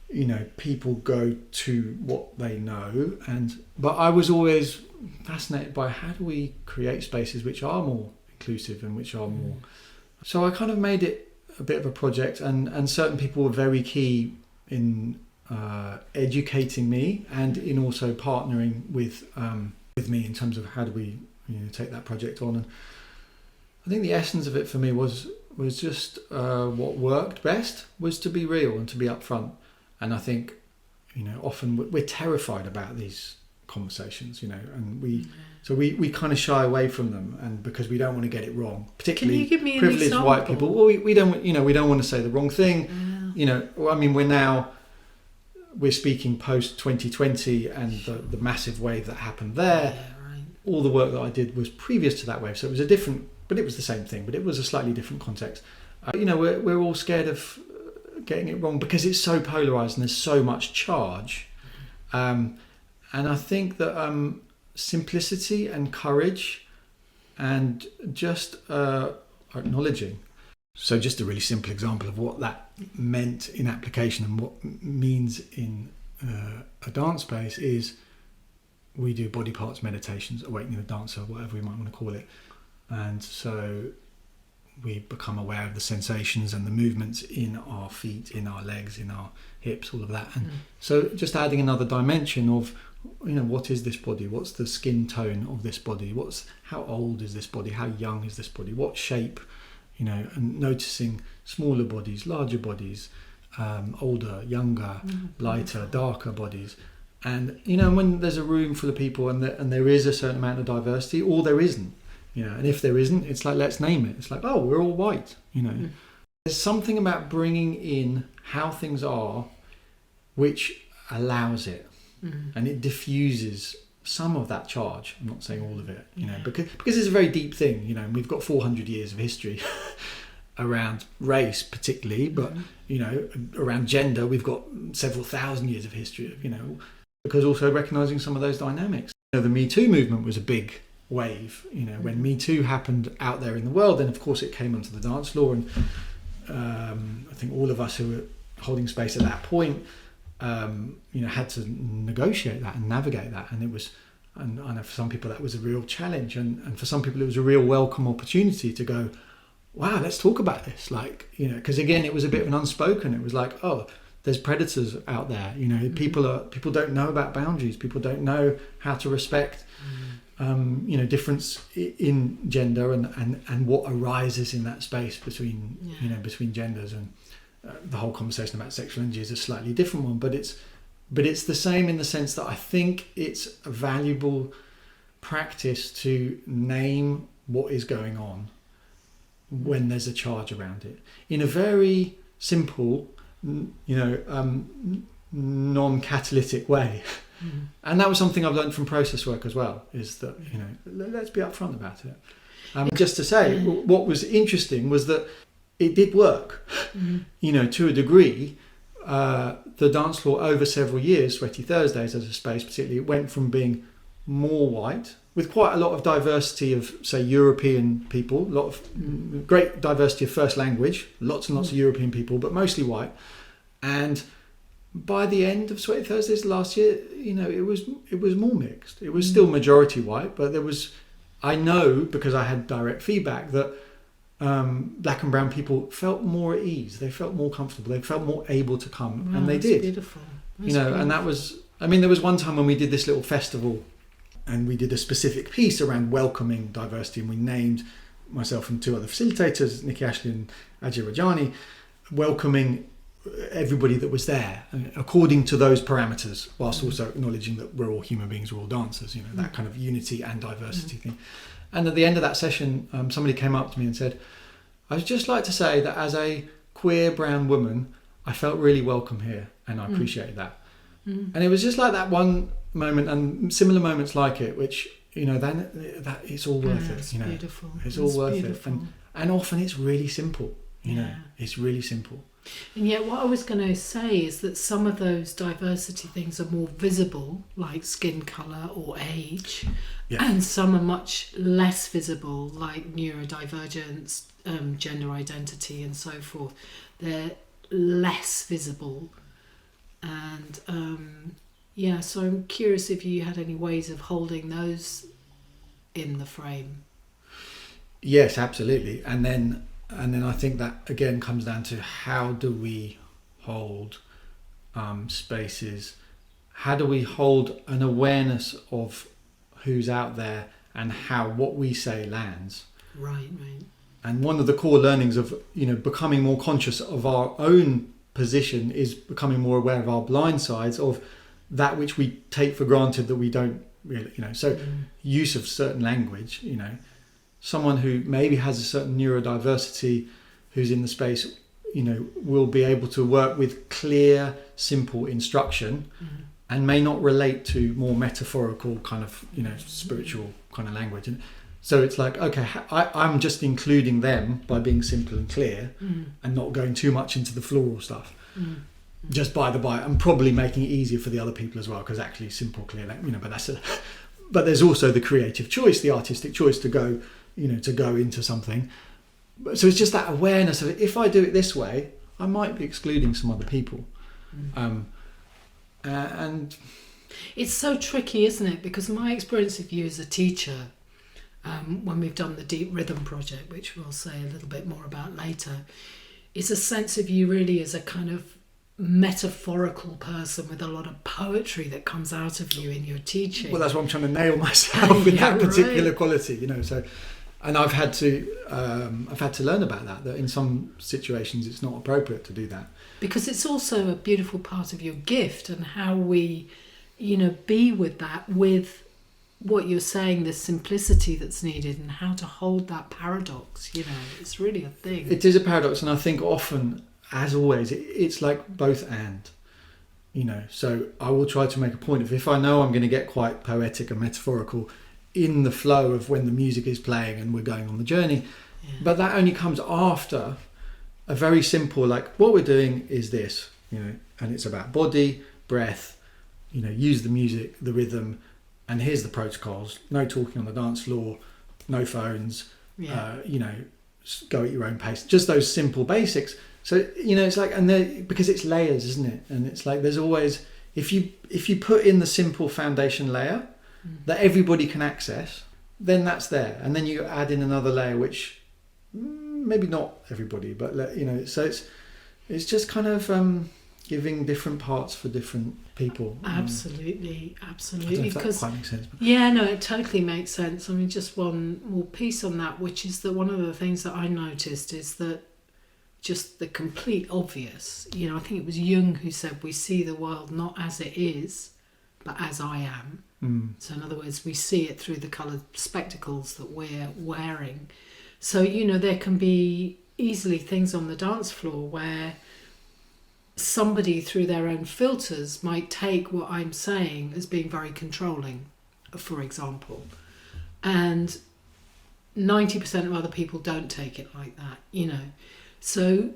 you know, people go to what they know, but I was always fascinated by, how do we create spaces which are more inclusive and which are more... So I kind of made it a bit of a project, and certain people were very key in educating me, and in also partnering with me in terms of how do we, you know, take that project on. And I think the essence of it for me was just what worked best was to be real and to be upfront. And I think, you know, often we're terrified about these conversations, you know, and we kind of shy away from them, and because we don't want to get it wrong, particularly Can you give me privileged an example? white people. Well, we don't, you know, we don't want to say the wrong thing. You know, I mean, we're speaking post 2020 and the massive wave that happened there. All the work that I did was previous to that wave, so it was a different, but it was the same thing, but it was a slightly different context. You know, we're all scared of getting it wrong because it's so polarized and there's so much charge. And I think that simplicity and courage and just acknowledging. So just a really simple example of what that meant in application and what means in a dance space is, we do body parts meditations, awakening the dancer, whatever we might want to call it. And so we become aware of the sensations and the movements in our feet, in our legs, in our hips, all of that. And so just adding another dimension of, you know, what is this body? What's the skin tone of this body? How old is this body? How young is this body? What shape? You know, and noticing smaller bodies, larger bodies, older, younger, lighter, darker bodies. And, you know, when there's a room full of people and there is a certain amount of diversity, or there isn't, you know, and if there isn't, it's like, let's name it. It's like, oh, we're all white, you know. There's something about bringing in how things are which allows it, and it diffuses some of that charge. I'm not saying all of it, you know, because it's a very deep thing, you know, and we've got 400 years of history around race particularly, but, you know, around gender, we've got several thousand years of history, you know, because also recognising some of those dynamics. You know, the Me Too movement was a big wave, you know, when Me Too happened out there in the world, then of course it came onto the dance floor, and I think all of us who were holding space at that point, you know, had to negotiate that and navigate that, and it was, and I know for some people that was a real challenge, and for some people it was a real welcome opportunity to go, wow, let's talk about this, like, you know, because again it was a bit of an unspoken, it was like, oh, there's predators out there, you know, people don't know about boundaries, people don't know how to respect you know, difference in gender and what arises in that space between you know, between genders. And the whole conversation about sexual energy is a slightly different one, but it's the same in the sense that I think it's a valuable practice to name what is going on when there's a charge around it in a very simple, you know, non-catalytic way. And that was something I've learned from process work as well, is that, you know, let's be upfront about it. Just to say, what was interesting was that it did work, you know, to a degree. The dance floor over several years, Sweaty Thursdays as a space particularly, it went from being more white, with quite a lot of diversity of, say, European people, a lot of great diversity of first language, lots and lots of European people, but mostly white. And by the end of Sweaty Thursdays last year, you know, it was more mixed. It was still majority white, but there was I know, because I had direct feedback, that black and brown people felt more at ease. They felt more comfortable. They felt more able to come, and they that's did. Beautiful. That's you know, beautiful. and that was. I mean, there was one time when we did this little festival, and we did a specific piece around welcoming diversity, and we named myself and two other facilitators, Nikki Ashley and Ajay Rajani, welcoming everybody that was there according to those parameters, whilst also acknowledging that we're all human beings, we're all dancers, you know, that kind of unity and diversity thing. And at the end of that session, somebody came up to me and said, I'd just like to say that as a queer brown woman, I felt really welcome here, and I appreciate that. And it was just like that one moment, and similar moments like it, which, you know, then that it's all worth it. You know, beautiful. It's all worth it, and often it's really simple. You know, it's really simple. And yet, what I was going to say is that some of those diversity things are more visible, like skin colour or age, and some are much less visible, like neurodivergence, gender identity, and so forth. They're less visible. And so I'm curious if you had any ways of holding those in the frame. Yes, absolutely. And then I think that again comes down to how do we hold spaces? How do we hold an awareness of who's out there and how what we say lands? Right. And one of the core learnings of, you know, becoming more conscious of our own position is becoming more aware of our blind sides, of that which we take for granted that we don't really, you know. So use of certain language, you know, someone who maybe has a certain neurodiversity who's in the space, you know, will be able to work with clear, simple instruction and may not relate to more metaphorical kind of, you know, spiritual kind of language. And so it's like, okay, I'm just including them by being simple and clear and not going too much into the floral stuff. Just by the by, and probably making it easier for the other people as well, because actually simple, clear, you know, but there's also the creative choice, the artistic choice to go, you know, to go into something. So it's just that awareness of it. If I do it this way, I might be excluding some other people. And it's so tricky, isn't it? Because my experience of you as a teacher, when we've done the Deep Rhythm project, which we'll say a little bit more about later, is a sense of you really as a kind of metaphorical person with a lot of poetry that comes out of you in your teaching. Well, that's what I'm trying to nail myself with that particular quality, you know. So, and I've had to learn about that in some situations it's not appropriate to do that, because it's also a beautiful part of your gift, and how we, you know, be with that, with what you're saying, the simplicity that's needed, and how to hold that paradox. You know, it's really a thing. It is a paradox, and I think often, as always, it's like both and, you know. So I will try to make a point of, if I know I'm going to get quite poetic and metaphorical in the flow of when the music is playing and we're going on the journey, but that only comes after a very simple, like, what we're doing is this, you know, and it's about body, breath, you know, use the music, the rhythm, and here's the protocols: no talking on the dance floor, no phones, you know, go at your own pace, just those simple basics. So, you know, it's like, and because it's layers, isn't it? And it's like, there's always, if you put in the simple foundation layer that everybody can access, then that's there. And then you add in another layer, which maybe not everybody, but, you know, so it's just kind of giving different parts for different people. Absolutely. I don't know if that quite makes sense. But. Yeah, no, it totally makes sense. I mean, just one more piece on that, which is that one of the things that I noticed is that just the complete obvious, you know, I think it was Jung who said, we see the world not as it is, but as I am. So in other words, we see it through the coloured spectacles that we're wearing. So, you know, there can be easily things on the dance floor where somebody through their own filters might take what I'm saying as being very controlling, for example. And 90% of other people don't take it like that, you know. So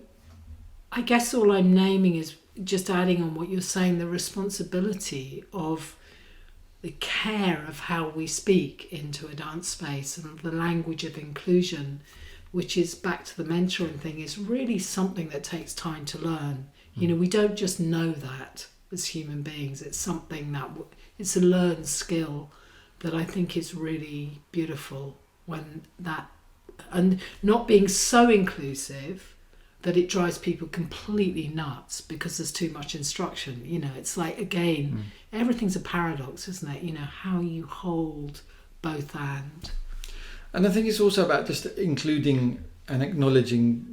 I guess all I'm naming is just adding on what you're saying, the responsibility of the care of how we speak into a dance space, and the language of inclusion, which is back to the mentoring thing, is really something that takes time to learn. You know, we don't just know that as human beings. It's something that it's a learned skill, that I think is really beautiful, when that, and not being so inclusive that it drives people completely nuts because there's too much instruction. You know, it's like, again, everything's a paradox, isn't it? You know, how you hold both and I think it's also about just including and acknowledging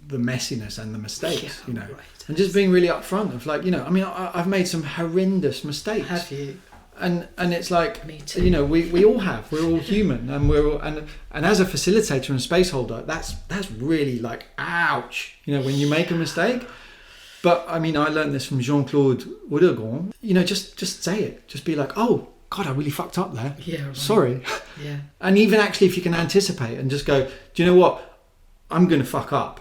the messiness and the mistakes, you know, right. And just being really upfront of like, you know, I mean, I've made some horrendous mistakes. Have you? And it's like, me too. You know, we all have. We're all human, and we're all, and as a facilitator and space holder, that's really like, ouch, you know, when you make a mistake. But I mean, I learned this from Jean-Claude Woodagron. You know, just say it. Just be like, oh God, I really fucked up there. Yeah. Right. Sorry. Yeah. And even actually, if you can anticipate and just go, do you know what? I'm going to fuck up.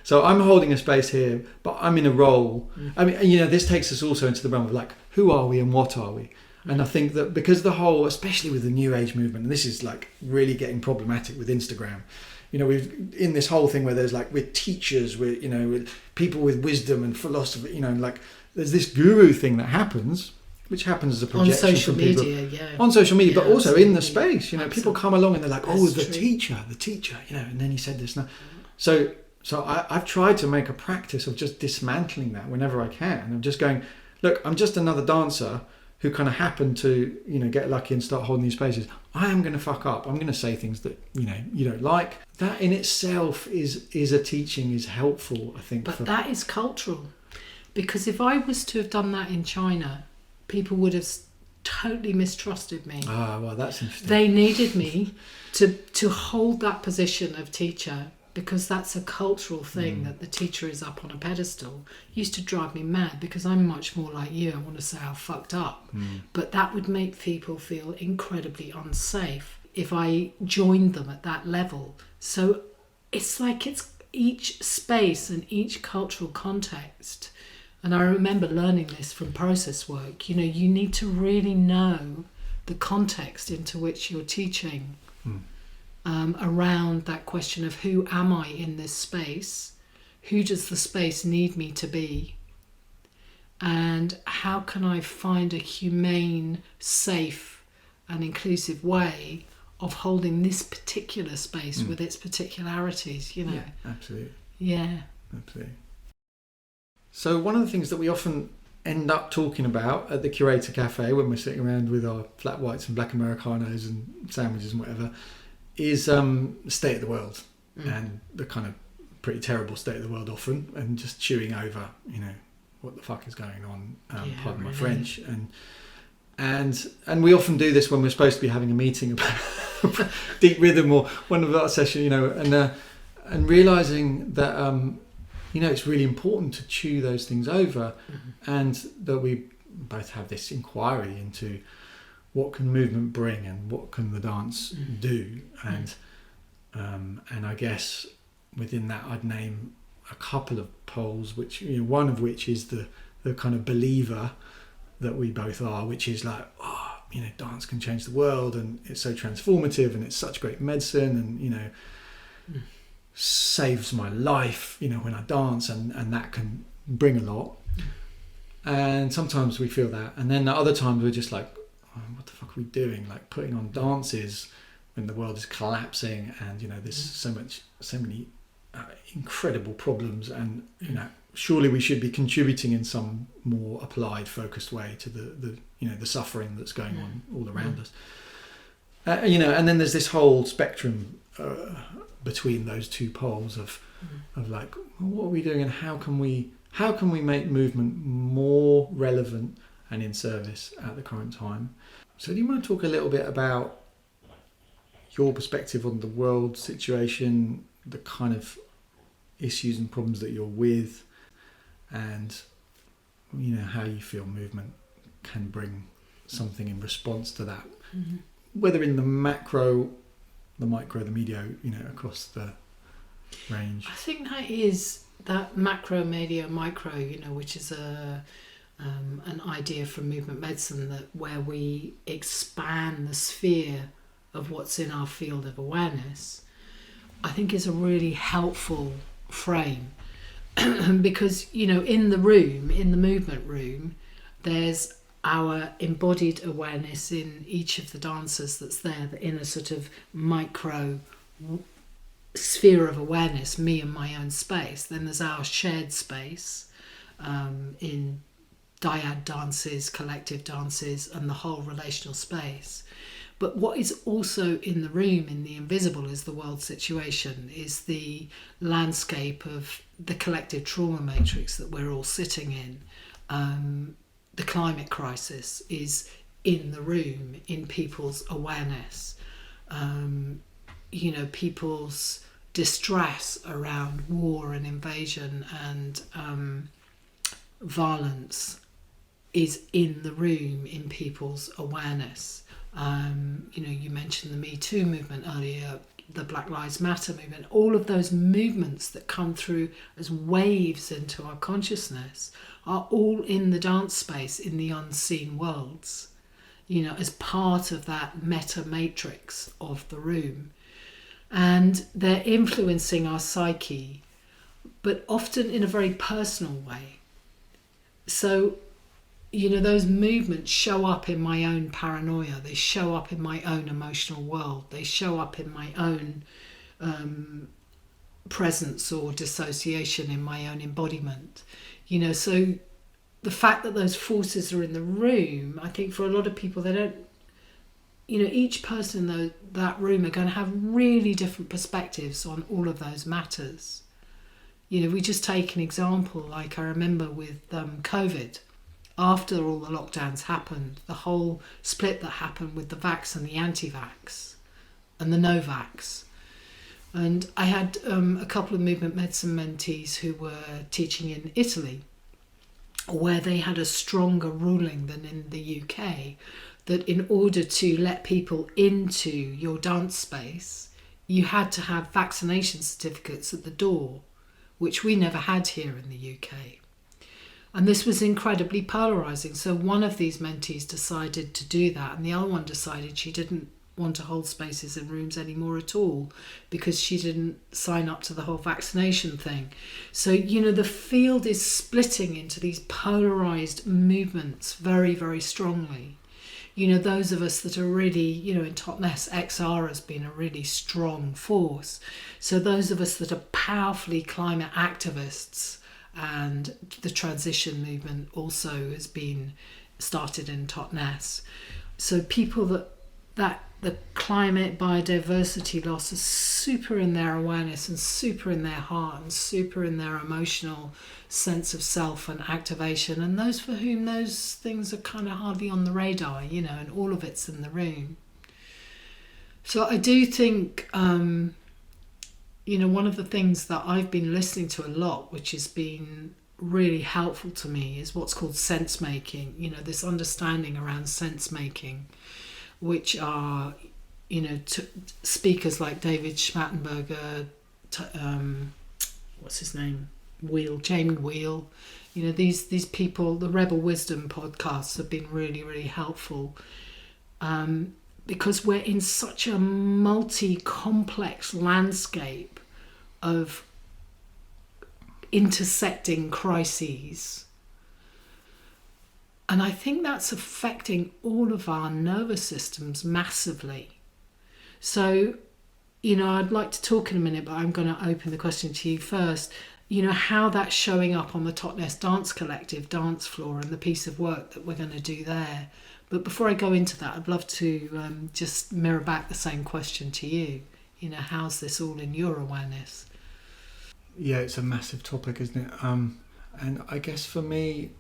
So I'm holding a space here, but I'm in a role. I mean, you know, this takes us also into the realm of like, who are we and what are we? And I think that because the whole, especially with the new age movement, and this is like really getting problematic with Instagram, you know, we've in this whole thing where there's like, we're teachers, we're, you know, with people with wisdom and philosophy, you know, like there's this guru thing that happens, which happens as a projection on social from people, media, yeah. On social media, yeah, but also in the space, you know, absolutely. people come along and they're like, oh, That's the true. teacher, you know, and then he said this now. So I've tried to make a practice of just dismantling that whenever I can. I'm just going, look, I'm just another dancer who kind of happened to, you know, get lucky and start holding these spaces. I am going to fuck up. I'm going to say things that, you know, you don't like. That in itself is a teaching, is helpful, I think. But that is cultural. Because if I was to have done that in China, people would have totally mistrusted me. Ah, well, that's interesting. They needed me to hold that position of teacher, because that's a cultural thing, that the teacher is up on a pedestal. It used to drive me mad, because I'm much more like you. I want to say how fucked up. But that would make people feel incredibly unsafe if I joined them at that level. So it's like it's each space and each cultural context. And I remember learning this from process work. You know, you need to really know the context into which you're teaching. Around that question of who am I in this space, who does the space need me to be, and how can I find a humane, safe and inclusive way of holding this particular space with its particularities, you know. Yeah, absolutely. Yeah. Absolutely. So one of the things that we often end up talking about at the Curator Cafe when we're sitting around with our flat whites and black Americanos and sandwiches and whatever is state of the world and the kind of pretty terrible state of the world often, and just chewing over, you know, what the fuck is going on, pardon my French, and we often do this when we're supposed to be having a meeting about deep rhythm or one of our session, you know, and realizing that you know, it's really important to chew those things over, and that we both have this inquiry into what can movement bring and what can the dance do, and I guess within that I'd name a couple of poles, which, you know, one of which is the kind of believer that we both are, which is like, oh, you know, dance can change the world and it's so transformative and it's such great medicine and, you know, saves my life, you know, when I dance, and that can bring a lot. And sometimes we feel that, and then other times we're just like, what the fuck are we doing? Like putting on dances when the world is collapsing, and, you know, there's so many incredible problems, and, you know, surely we should be contributing in some more applied, focused way to the you know, the suffering that's going on all around us. You know, and then there's this whole spectrum between those two poles of like, well, what are we doing, and how can we make movement more relevant and in service at the current time? So do you want to talk a little bit about your perspective on the world situation, the kind of issues and problems that you're with, and, you know, how you feel movement can bring something in response to that, whether in the macro, the micro, the medio, you know, across the range? I think that is that macro, medio, micro, you know, which is an idea from movement medicine, that where we expand the sphere of what's in our field of awareness, I think is a really helpful frame. Because, you know, in the movement room, there's our embodied awareness in each of the dancers that's there, in a sort of micro sphere of awareness, me and my own space. Then there's our shared space in dyad dances, collective dances, and the whole relational space. But what is also in the room, in the invisible, is the world situation, is the landscape of the collective trauma matrix that we're all sitting in. The climate crisis is in the room, in people's awareness. People's distress around war and invasion and violence is in the room, in people's awareness. You mentioned the Me Too movement earlier, the Black Lives Matter movement, all of those movements that come through as waves into our consciousness are all in the dance space, in the unseen worlds, as part of that meta matrix of the room. And they're influencing our psyche, but often in a very personal way. So, those movements show up in my own paranoia, they show up in my own emotional world, they show up in my own presence or dissociation, in my own embodiment. So the fact that those forces are in the room, I think for a lot of people, they don't, each person in that room are going to have really different perspectives on all of those matters. We just take an example, like I remember with COVID. After all the lockdowns happened, the whole split that happened with the vax and the anti-vax and the no-vax. And I had a couple of movement medicine mentees who were teaching in Italy, where they had a stronger ruling than in the UK, that in order to let people into your dance space, you had to have vaccination certificates at the door, which we never had here in the UK. And this was incredibly polarising. So one of these mentees decided to do that, and the other one decided she didn't want to hold spaces in rooms anymore at all because she didn't sign up to the whole vaccination thing. So, the field is splitting into these polarised movements very, very strongly. Those of us that are really, in Totnes, XR has been a really strong force. So those of us that are powerfully climate activists, and the transition movement also has been started in Totnes. So people that the climate biodiversity loss is super in their awareness and super in their heart and super in their emotional sense of self and activation, and those for whom those things are kind of hardly on the radar, and all of it's in the room. So I do think one of the things that I've been listening to a lot, which has been really helpful to me, is what's called sense making. This understanding around sense making, which are, speakers like David Schmattenberger, what's his name? Jamie Wheel. These people, the Rebel Wisdom podcasts have been really, really helpful. Because we're in such a multi-complex landscape of intersecting crises. And I think that's affecting all of our nervous systems massively. So, I'd like to talk in a minute, but I'm going to open the question to you first. How that's showing up on the Totnes Dance Collective dance floor and the piece of work that we're going to do there. But before I go into that, I'd love to just mirror back the same question to you. How's this all in your awareness? Yeah, it's a massive topic, isn't it? And I guess for me,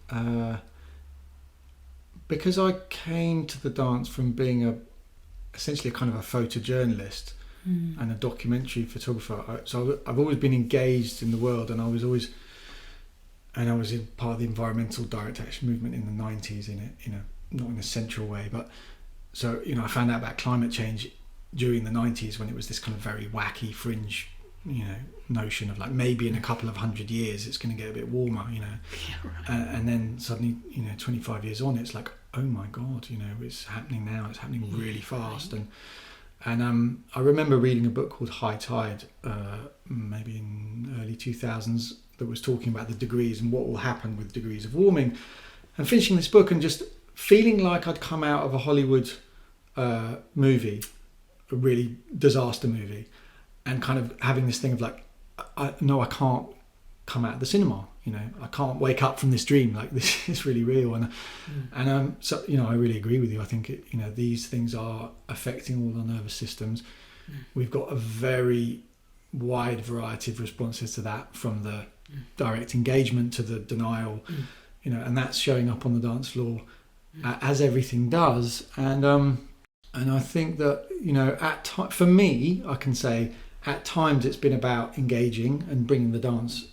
because I came to the dance from being essentially a kind of a photojournalist and a documentary photographer, so I've always been engaged in the world, and I was in part of the environmental direct action movement in the 90s, not in a central way, but so I found out about climate change during the 90s, when it was this kind of very wacky fringe notion of like maybe in a couple of 100 years it's going to get a bit warmer, Yeah, right. and then suddenly 25 years on it's like, oh my god, it's happening now, it's happening really fast. Right. And I remember reading a book called High Tide, maybe in early 2000s, that was talking about the degrees and what will happen with degrees of warming, and finishing this book and just feeling like I'd come out of a Hollywood movie, a really disaster movie, and kind of having this thing of like, I can't come out of the cinema. I can't wake up from this dream. Like, this is really real. And so I really agree with you. I think these things are affecting all our nervous systems. We've got a very wide variety of responses to that, from the direct engagement to the denial, and that's showing up on the dance floor as everything does. And I think that for me, I can say at times it's been about engaging and bringing the dance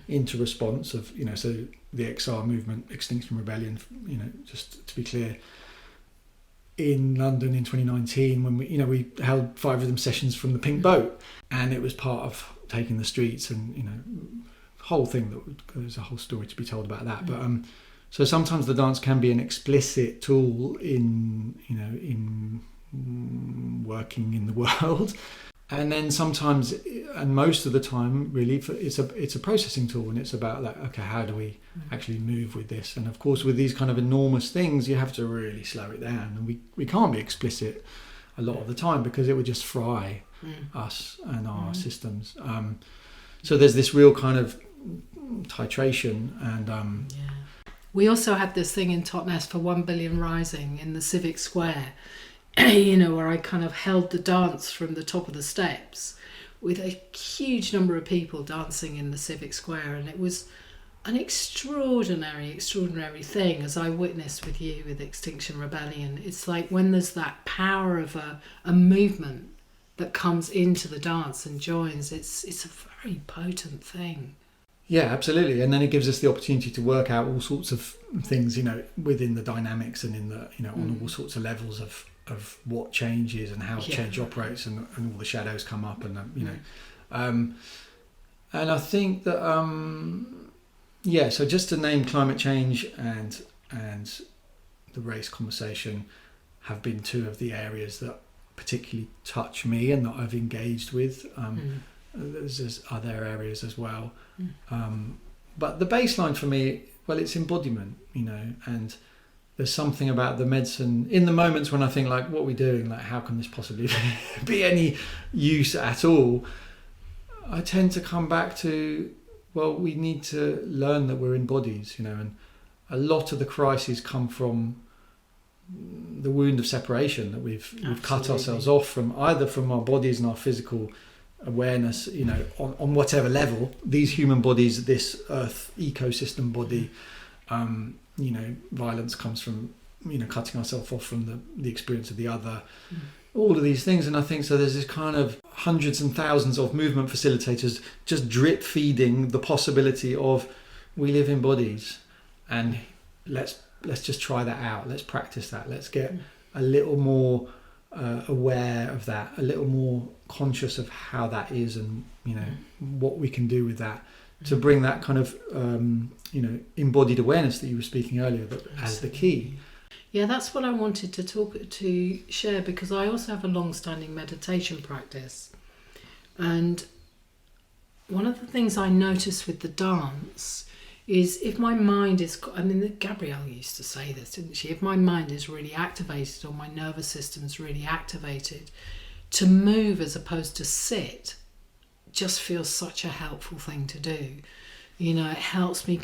into response of so the XR movement, Extinction Rebellion, just to be clear, in London in 2019 when we held 5 rhythm sessions from the Pink Boat, and it was part of taking the streets, and whole thing there's a whole story to be told about that. But so sometimes the dance can be an explicit tool in working in the world, and then sometimes, and most of the time, really, it's a processing tool, and it's about like, okay, how do we actually move with this? And of course, with these kind of enormous things, you have to really slow it down, and we can't be explicit a lot of the time because it would just fry us and our systems. So there's this real kind of titration, and we also had this thing in Totnes for 1 Billion Rising in the Civic Square. Where I kind of held the dance from the top of the steps with a huge number of people dancing in the Civic Square, and it was an extraordinary thing, as I witnessed with you with Extinction Rebellion. It's like when there's that power of a movement that comes into the dance and joins, it's a very potent thing. Yeah, absolutely. And then it gives us the opportunity to work out all sorts of things, within the dynamics and in the, on all sorts of levels of what changes and how change operates, and all the shadows come up, and and I think that so just to name climate change and the race conversation have been 2 of the areas that particularly touch me and that I've engaged with. There's other areas as well, but the baseline for me, well, it's embodiment, and there's something about the medicine in the moments when I think, like, what are we doing? Like, how can this possibly be any use at all? I tend to come back to, well, we need to learn that we're in bodies, and a lot of the crises come from the wound of separation, that we've cut ourselves off from either from our bodies and our physical awareness, on whatever level, these human bodies, this earth ecosystem body. Violence comes from cutting ourselves off from the experience of the other, all of these things. And I think so there's this kind of hundreds and thousands of movement facilitators just drip feeding the possibility of, we live in bodies, and let's just try that out, let's practice that, let's get a little more aware of that, a little more conscious of how that is, and what we can do with that to bring that kind of embodied awareness that you were speaking earlier as the key. Yeah, that's what I wanted to share, because I also have a long-standing meditation practice, and one of the things I notice with the dance is if my mind is, Gabrielle used to say this, didn't she? If my mind is really activated, or my nervous system's really activated, to move as opposed to sit just feels such a helpful thing to do. It helps me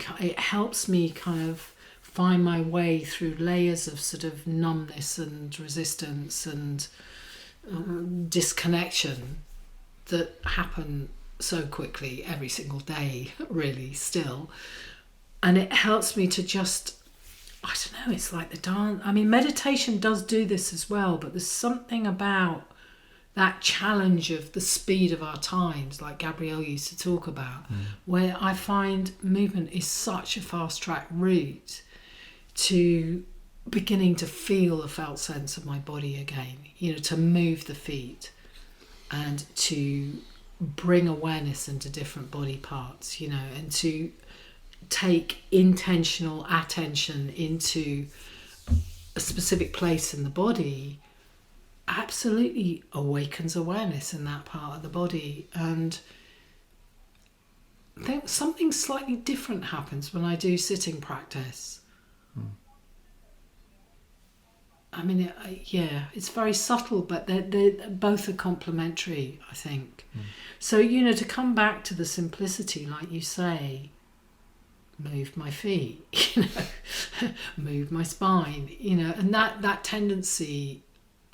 kind of find my way through layers of sort of numbness and resistance and disconnection that happen so quickly every single day, really, still. And it helps me to just, I don't know, it's like the dance. Meditation does do this as well, but there's something about that challenge of the speed of our times, like Gabrielle used to talk about, where I find movement is such a fast track route to beginning to feel a felt sense of my body again, to move the feet and to bring awareness into different body parts, and to take intentional attention into a specific place in the body absolutely awakens awareness in that part of the body. And something slightly different happens when I do sitting practice. I mean, it's very subtle, but they're both are complementary, I think. So, to come back to the simplicity, like you say, move my feet, move my spine, and that tendency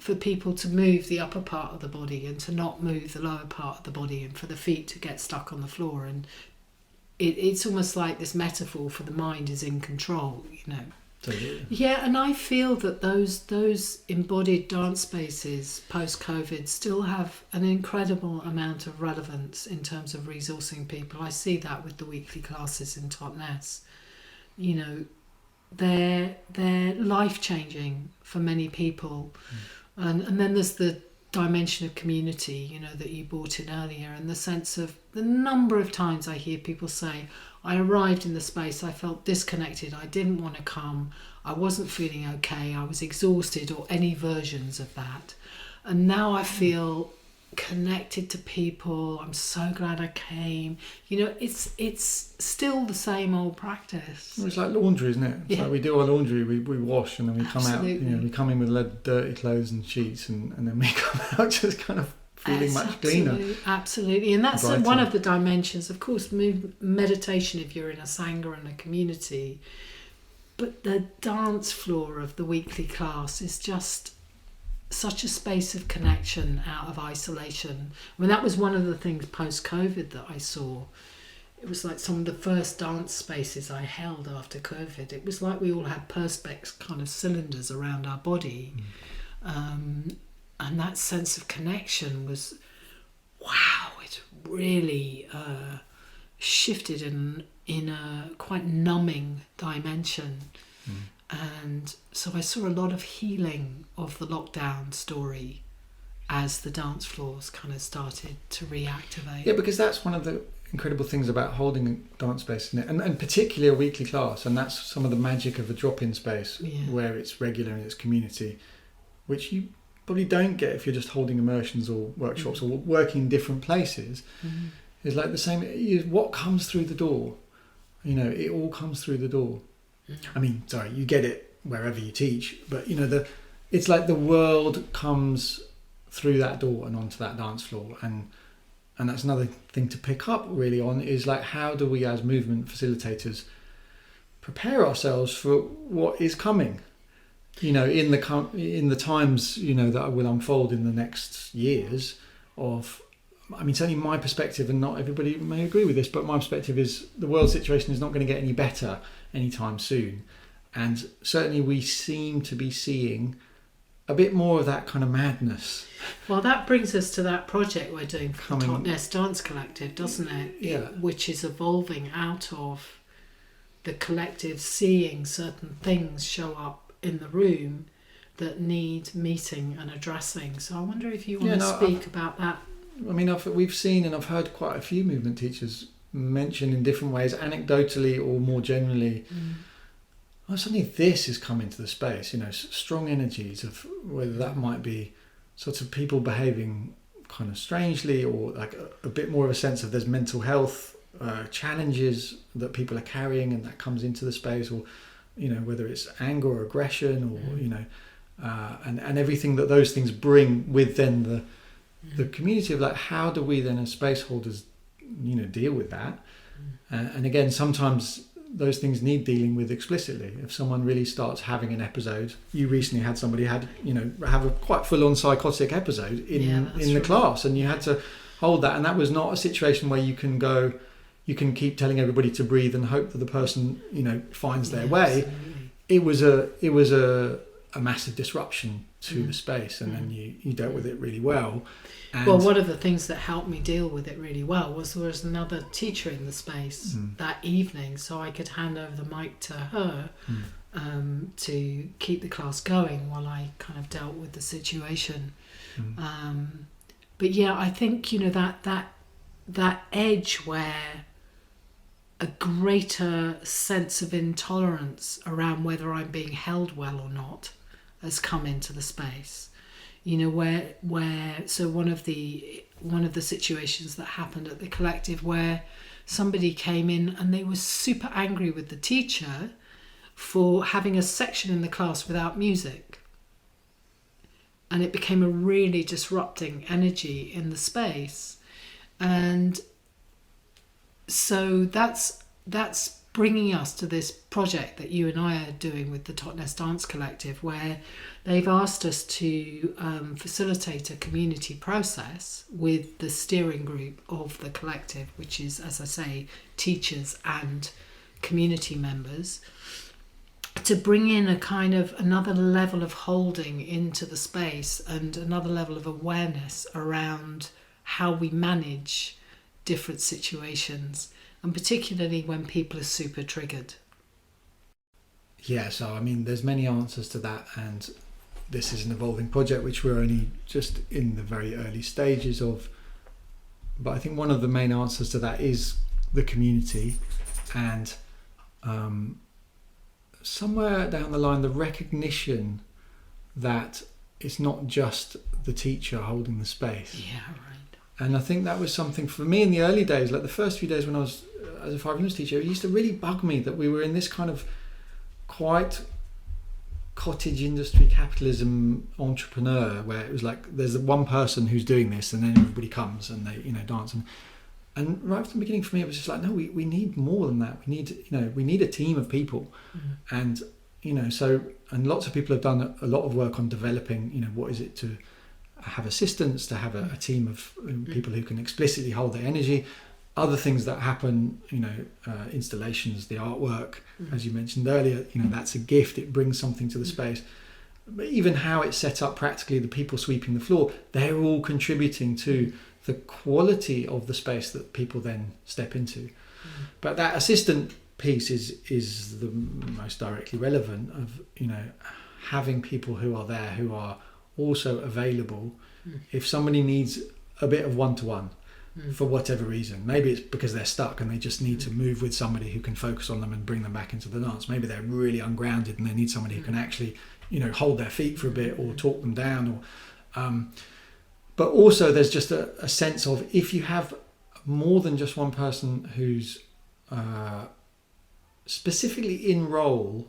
for people to move the upper part of the body and to not move the lower part of the body, and for the feet to get stuck on the floor, and it's almost like this metaphor for the mind is in control, Totally. Yeah, and I feel that those embodied dance spaces post-COVID still have an incredible amount of relevance in terms of resourcing people. I see that with the weekly classes in Totnes. They're life-changing for many people. And then there's the dimension of community, that you brought in earlier, and the sense of the number of times I hear people say, I arrived in the space, I felt disconnected, I didn't want to come, I wasn't feeling okay, I was exhausted, or any versions of that. And now I feel connected to people, I'm so glad I came. It's still the same old practice. Well, it's like laundry, isn't it? It's like we do our laundry, we wash, and then we come out, we come in with dirty clothes and sheets, and then we come out just kind of feeling much cleaner. Absolutely. And that's brighter. One of the dimensions, of course, meditation if you're in a Sangha and a community. But the dance floor of the weekly class is just such a space of connection out of isolation. I mean, that was one of the things post-COVID that I saw. It was like some of the first dance spaces I held after COVID. It was like we all had Perspex kind of cylinders around our body. And that sense of connection was, wow, it really shifted in a quite numbing dimension. And so I saw a lot of healing of the lockdown story as the dance floors kind of started to reactivate. Yeah, because that's one of the incredible things about holding a dance space, isn't it? And particularly a weekly class, and that's some of the magic of a drop-in space where it's regular and it's community, which you probably don't get if you're just holding immersions or workshops or working in different places. It's like the same, what comes through the door, it all comes through the door. I mean, sorry, you get it wherever you teach, but it's like the world comes through that door and onto that dance floor, and that's another thing to pick up really on, is like, how do we as movement facilitators prepare ourselves for what is coming, in the times that will unfold in the next years of. I mean, certainly my perspective, and not everybody may agree with this, but my perspective is the world situation is not going to get any better anytime soon. And certainly we seem to be seeing a bit more of that kind of madness. Well, that brings us to that project we're doing for the Totnes Dance Collective, doesn't it? Yeah. Which is evolving out of the collective seeing certain things show up in the room that need meeting and addressing. So I wonder if you want to speak about that. I mean, we've seen and I've heard quite a few movement teachers mention in different ways, anecdotally or more generally, suddenly this is coming to the space, strong energies of whether that might be sorts of people behaving kind of strangely, or like a bit more of a sense of there's mental health challenges that people are carrying, and that comes into the space, or whether it's anger or aggression, or and everything that those things bring with then the community of, like, how do we then as space holders deal with that. And again, sometimes those things need dealing with explicitly. If someone really starts having an episode, you recently had somebody have a quite full-on psychotic episode in the class, and you had to hold that, and that was not a situation where you can keep telling everybody to breathe and hope that the person finds their way. Absolutely. It was a massive disruption to the space, and then you dealt with it really well. And well, one of the things that helped me deal with it really well was there was another teacher in the space that evening, so I could hand over the mic to her to keep the class going while I kind of dealt with the situation. But yeah, I think that edge where a greater sense of intolerance around whether I'm being held well or not has come into the space. So one of the situations that happened at the collective, where somebody came in and they were super angry with the teacher for having a section in the class without music. and it became a really disrupting energy in the space. And so that's bringing us to this project that you and I are doing with the Totnes Dance Collective, where they've asked us to facilitate a community process with the steering group of the collective, which is, as I say, teachers and community members, to bring in a kind of another level of holding into the space and another level of awareness around how we manage different situations, and particularly when people are super triggered. Yeah, so I mean, there's many answers to that, and this is an evolving project which we're only just in the very early stages of. But I think one of the main answers to that is the community, and somewhere down the line, the recognition that it's not just the teacher holding the space. Yeah, right. And I think that was something for me in the early days, like the first few days when I was as a 5 English teacher, it used to really bug me that we were in this kind of quite cottage industry capitalism entrepreneur, where it was like there's one person who's doing this and then everybody comes and they dance, and right from the beginning for me it was just like, no, we need more than that. We need a team of people. And so lots of people have done a lot of work on developing what is it to have assistants, to have a team of people who can explicitly hold their energy. Other things that happen, installations, the artwork, as you mentioned earlier, that's a gift. It brings something to the space. But even how it's set up practically, the people sweeping the floor, they're all contributing to the quality of the space that people then step into. But that assistant piece is the most directly relevant of, having people who are there, who are also available. If somebody needs a bit of one-to-one, for whatever reason, maybe it's because they're stuck and they just need to move with somebody who can focus on them and bring them back into the dance. Maybe they're really ungrounded and they need somebody who can actually hold their feet for a bit or talk them down, or but also there's just a sense of, if you have more than just one person who's specifically in role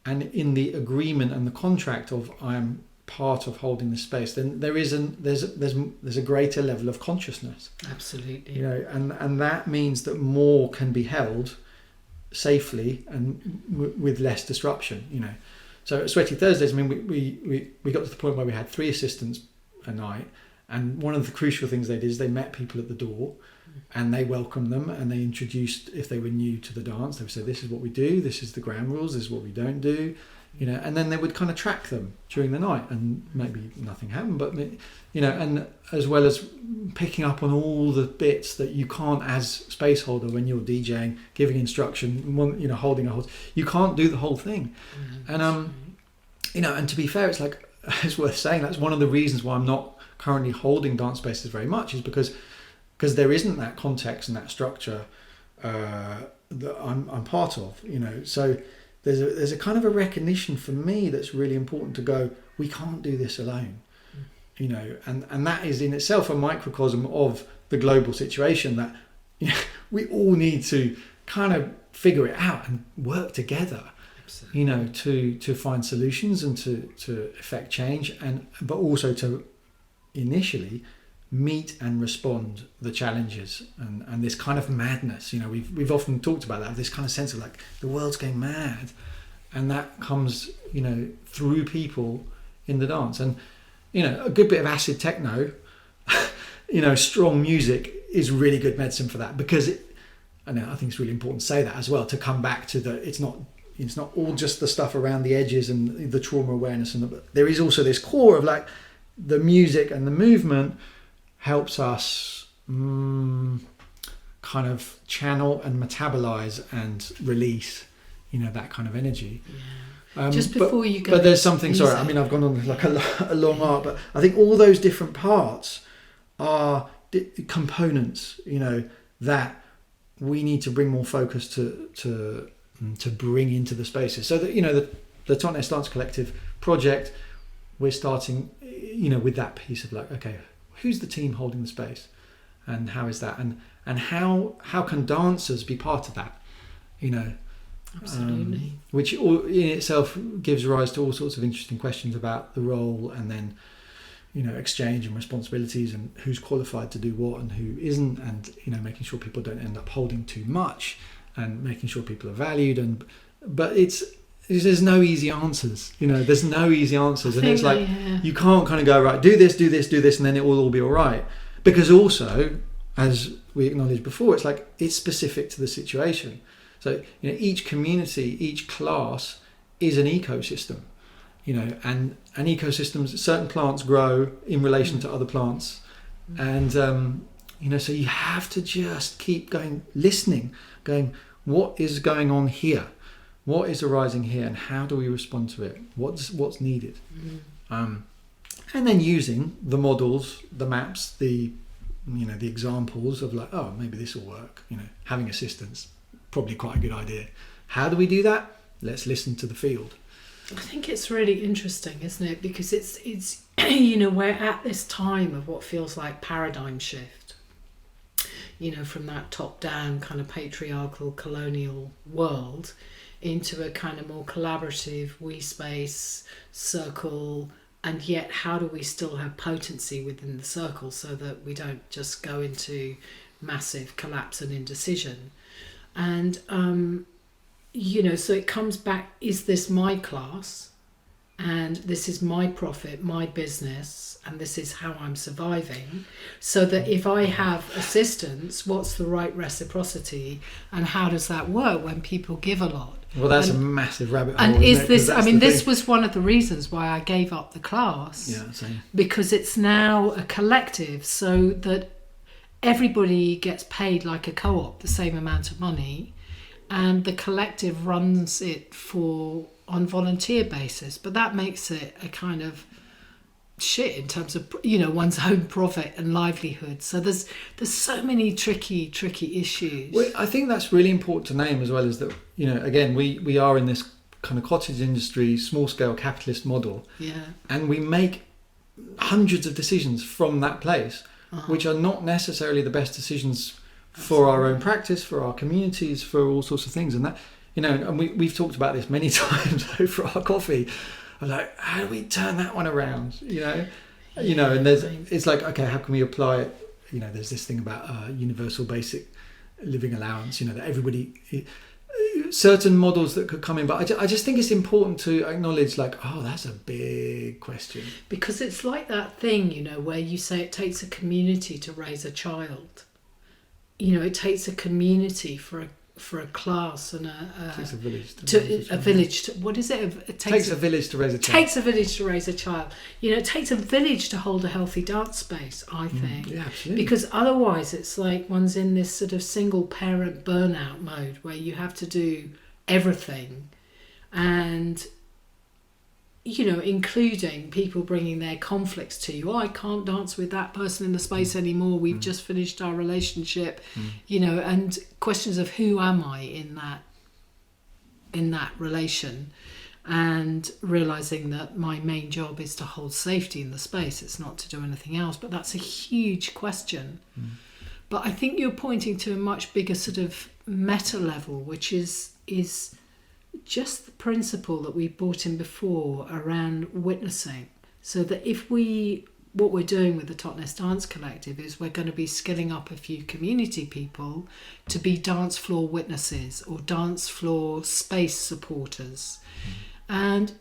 and in the agreement and the contract of I'm part of holding the space, then there's a greater level of consciousness. Absolutely. And that means that more can be held safely and with less disruption. So at Sweaty Thursdays, I mean, we got to the point where we had 3 assistants a night, and one of the crucial things they did is they met people at the door and they welcomed them, and they introduced, if they were new to the dance, they would say, this is what we do, this is the ground rules, this is what we don't do. And then they would kind of track them during the night, and maybe nothing happened, but and as well as picking up on all the bits that you can't, as space holder, when you're DJing, giving instruction, holding a hold, you can't do the whole thing. And and to be fair, it's like, it's worth saying that's one of the reasons why I'm not currently holding dance spaces very much, is because there isn't that context and that structure that I'm part of. So there's a kind of a recognition for me that's really important to go, we can't do this alone. And that is in itself a microcosm of the global situation, that we all need to kind of figure it out and work together. Absolutely. To find solutions and to effect change, but also to initially meet and respond the challenges and this kind of madness. We've often talked about that, this kind of sense of like the world's going mad, and that comes through people in the dance. And a good bit of acid techno, strong music is really good medicine for that, because I think it's really important to say that as well, to come back to it's not all just the stuff around the edges and the trauma awareness, there is also this core of like the music and the movement helps us kind of channel and metabolize and release that kind of energy. Just before you go, but there's something, sorry, I mean, I've gone on like a long arc, but I think all those different parts are components that we need to bring more focus to bring into the spaces. So that the Totnes Dance Collective project, we're starting with that piece of like, okay, who's the team holding the space, and how is that, and how can dancers be part of that? Absolutely. Which in itself gives rise to all sorts of interesting questions about the role, and then exchange and responsibilities, and who's qualified to do what and who isn't, and making sure people don't end up holding too much, and making sure people are valued. But there's no easy answers. There's no easy answers, and it's like you can't kind of go, right, do this, and then it will all be all right. Because also, as we acknowledged before, it's like it's specific to the situation. So each community, each class is an ecosystem. And ecosystems, certain plants grow in relation to other plants, and so you have to just keep listening, what is going on here, what is arising here, and how do we respond to it? What's needed? And then using the models, the maps, the examples of like, oh, maybe this will work. Having assistance, probably quite a good idea. How do we do that? Let's listen to the field. I think it's really interesting, isn't it? Because it's we're at this time of what feels like paradigm shift. From that top-down kind of patriarchal colonial world into a kind of more collaborative we space circle, and yet how do we still have potency within the circle so that we don't just go into massive collapse and indecision? And so it comes back, is this my class, and this is my profit, my business, and this is how I'm surviving, so that if I have assistance, what's the right reciprocity, and how does that work when people give a lot? Well, that's a massive rabbit hole. And is this, this was one of the reasons why I gave up the class. Yeah, same. Because it's now a collective, so that everybody gets paid like a co-op, the same amount of money, and the collective runs it on volunteer basis. But that makes it a kind of shit in terms of one's own profit and livelihood. So there's so many tricky issues. Well, I think that's really important to name, as well as that again we are in this kind of cottage industry, small scale capitalist model, and we make hundreds of decisions from that place, which are not necessarily the best decisions for our own practice, for our communities, for all sorts of things. And that and we've talked about this many times over our coffee. I'm like, how do we turn that one around? And it's like, okay, how can we apply it? There's this thing about universal basic living allowance, that everybody, certain models that could come in. But I just think it's important to acknowledge, like, oh, that's a big question. Because it's like that thing, where you say it takes a community to raise a child. It takes a community for a class and it takes a village to what is it? It takes a village to raise a child. Takes a village to raise a child. It takes a village to hold a healthy dance space, I think. Yeah, absolutely. Because otherwise it's like one's in this sort of single parent burnout mode where you have to do everything, and including people bringing their conflicts to you. I can't dance with that person in the space anymore. We've just finished our relationship, and questions of who am I in that relation, and realizing that my main job is to hold safety in the space. It's not to do anything else. But that's a huge question. But I think you're pointing to a much bigger sort of meta level, which is just the principle that we brought in before around witnessing. So that what we're doing with the Totnes Dance Collective is we're going to be skilling up a few community people to be dance floor witnesses or dance floor space supporters. And,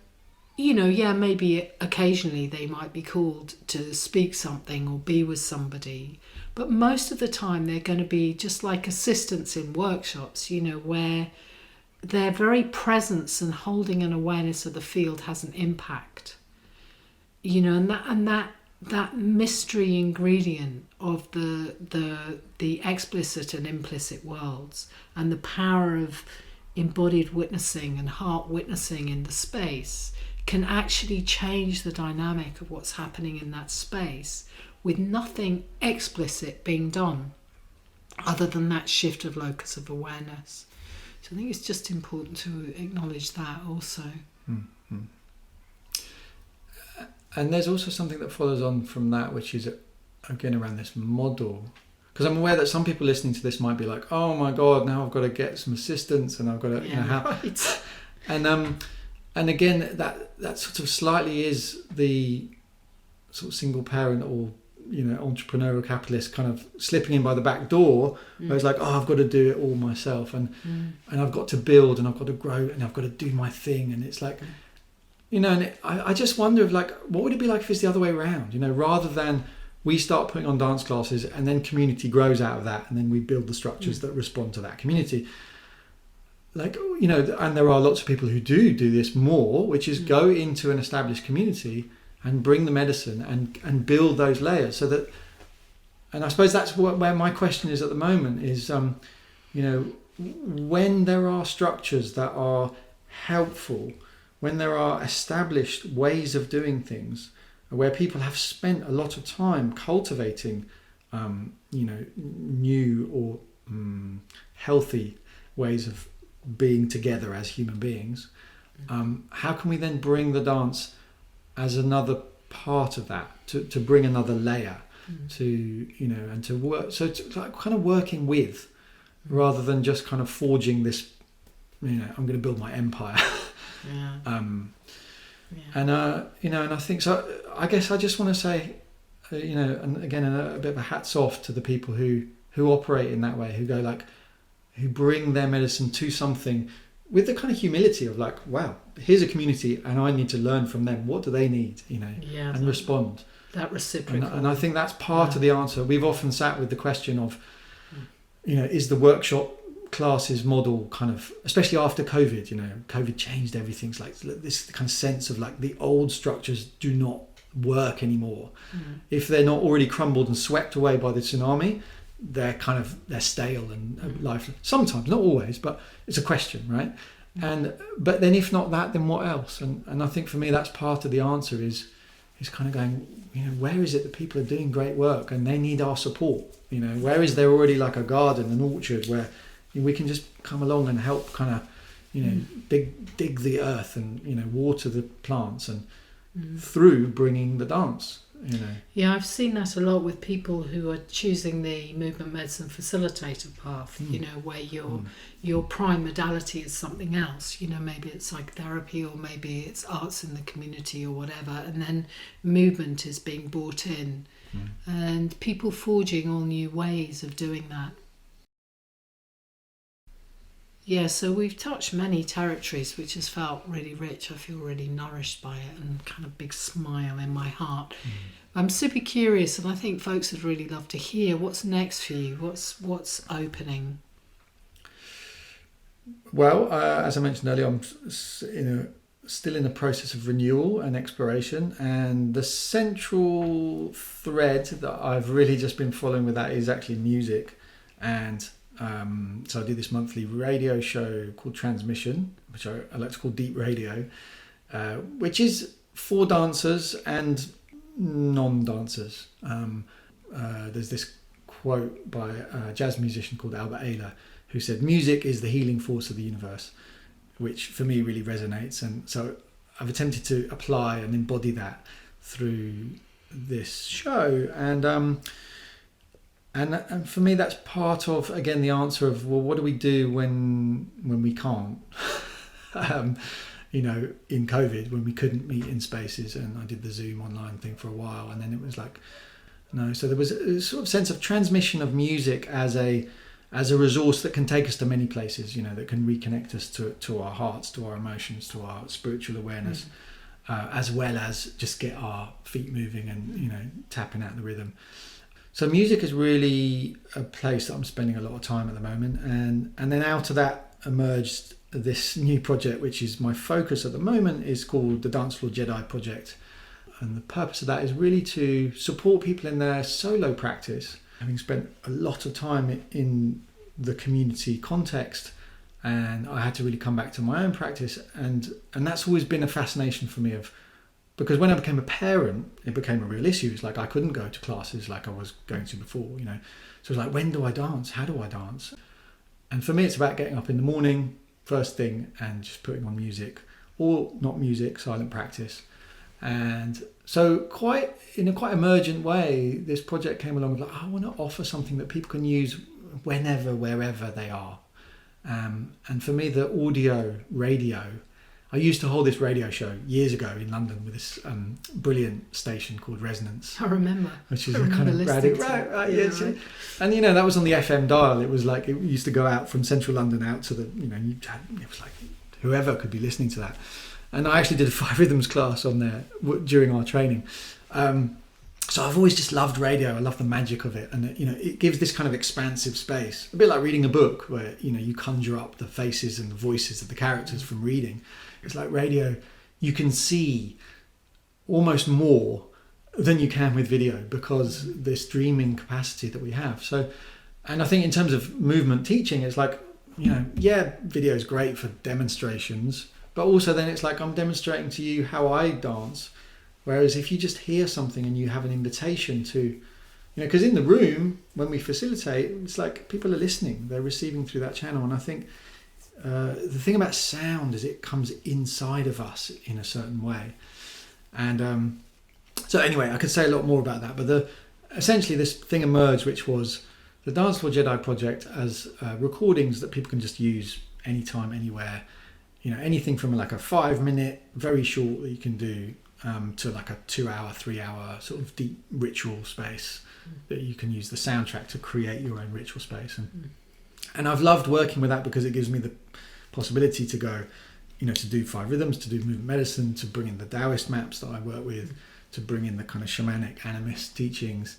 maybe occasionally they might be called to speak something or be with somebody. But most of the time they're going to be just like assistants in workshops, where their very presence and holding an awareness of the field has an impact, and that mystery ingredient of the explicit and implicit worlds, and the power of embodied witnessing and heart witnessing in the space can actually change the dynamic of what's happening in that space with nothing explicit being done other than that shift of locus of awareness. So I think it's just important to acknowledge that also. Mm-hmm. And there's also something that follows on from that, which is, again, around this model. Because I'm aware that some people listening to this might be like, oh my God, now I've got to get some assistance and I've got to, right. And again, that sort of slightly is the sort of single parent or entrepreneurial capitalist kind of slipping in by the back door, where it's like, oh, I've got to do it all myself, and I've got to build, and I've got to grow, and I've got to do my thing, and it's like, and I just wonder if, like, what would it be like if it's the other way around, rather than we start putting on dance classes and then community grows out of that, and then we build the structures that respond to that community. Like, and there are lots of people who do this more, which is go into an established community and bring the medicine and build those layers, so that, and I suppose that's where my question is at the moment is, when there are structures that are helpful, when there are established ways of doing things, where people have spent a lot of time cultivating, new or healthy ways of being together as human beings, how can we then bring the dance as another part of that, to bring another layer, to and to work, so it's like kind of working with, rather than just kind of forging this, I'm going to build my empire. And and I think so. I guess I just want to say, and again, a bit of a hats off to the people who operate in that way, who go like, who bring their medicine to something with the kind of humility of like, wow, here's a community and I need to learn from them. What do they need, and respond. That reciprocal. And I think that's part of the answer. We've often sat with the question of, is the workshop classes model kind of, especially after COVID, COVID changed everything. It's like this kind of sense of like the old structures do not work anymore. If they're not already crumbled and swept away by the tsunami, they're stale and lifeless. Sometimes, not always, but it's a question, right? But then if not that, then what else? And I think for me that's part of the answer is kind of going, where is it that people are doing great work and they need our support? Where is there already like a garden, an orchard where we can just come along and help kind of dig the earth and water the plants, and through bringing the dance. Yeah, I've seen that a lot with people who are choosing the movement medicine facilitator path, where your prime modality is something else, maybe it's psychotherapy, or maybe it's arts in the community or whatever, and then movement is being brought in, and people forging all new ways of doing that. Yeah, so we've touched many territories, which has felt really rich. I feel really nourished by it, and kind of big smile in my heart. I'm super curious, and I think folks would really love to hear what's next for you. What's opening? Well, as I mentioned earlier, I'm still in the process of renewal and exploration, and the central thread that I've really just been following with that is actually music. And so I do this monthly radio show called Transmission, which I like to call Deep Radio, which is for dancers and non-dancers. There's this quote by a jazz musician called Albert Ayler, who said, "Music is the healing force of the universe," which for me really resonates. And so I've attempted to apply and embody that through this show. And for me, that's part of, again, the answer of, well, what do we do when we can't? In COVID, when we couldn't meet in spaces, and I did the Zoom online thing for a while, and then it was like, no. So there was a sort of sense of transmission of music as a resource that can take us to many places, that can reconnect us to our hearts, to our emotions, to our spiritual awareness, as well as just get our feet moving and, tapping out the rhythm. So music is really a place that I'm spending a lot of time at the moment, and then out of that emerged this new project, which is my focus at the moment, is called the Dance Floor Jedi Project. And the purpose of that is really to support people in their solo practice. Having spent a lot of time in the community context, and I had to really come back to my own practice, and that's always been a fascination for me because when I became a parent, it became a real issue. It's like I couldn't go to classes like I was going to before, So it's like, when do I dance? How do I dance? And for me, it's about getting up in the morning, first thing, and just putting on music, or not music, silent practice. And so in a quite emergent way, this project came along with I want to offer something that people can use whenever, wherever they are. And for me, the audio, radio, I used to hold this radio show years ago in London with this brilliant station called Resonance. I remember. Which is a kind of radical, right, yeah, right. And that was on the FM dial. It was like it used to go out from central London out to the, it was like whoever could be listening to that. And I actually did a 5 rhythms class on there during our training. So I've always just loved radio. I love the magic of it, and it gives this kind of expansive space, a bit like reading a book, where you conjure up the faces and the voices of the characters from reading. It's like radio, you can see almost more than you can with video because the streaming capacity that we have. So, and I think in terms of movement teaching, it's like, video is great for demonstrations, but also then it's like I'm demonstrating to you how I dance. Whereas if you just hear something and you have an invitation to, because in the room, when we facilitate, it's like people are listening, they're receiving through that channel. And I think the thing about sound is it comes inside of us in a certain way. And so anyway, I could say a lot more about that, but essentially this thing emerged, which was the Dance for Jedi project as recordings that people can just use anytime, anywhere. Anything from like a 5-minute, very short that you can do, to like a 2-hour, 3-hour sort of deep ritual space that you can use the soundtrack to create your own ritual space. And I've loved working with that because it gives me the possibility to go, to do 5 rhythms, to do movement medicine, to bring in the Taoist maps that I work with, to bring in the kind of shamanic animist teachings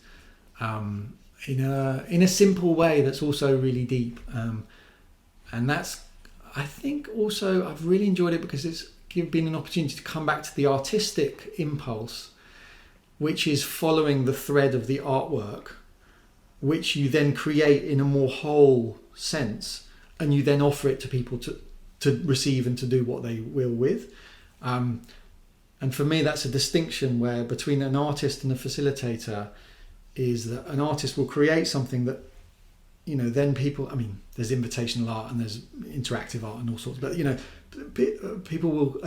in a simple way that's also really deep. And that's, I think also I've really enjoyed it because it's been an opportunity to come back to the artistic impulse, which is following the thread of the artwork, which you then create in a more whole sense, and you then offer it to people to receive and to do what they will with. And for me, that's a distinction where between an artist and a facilitator is that an artist will create something that, then people, there's invitational art and there's interactive art and all sorts, but an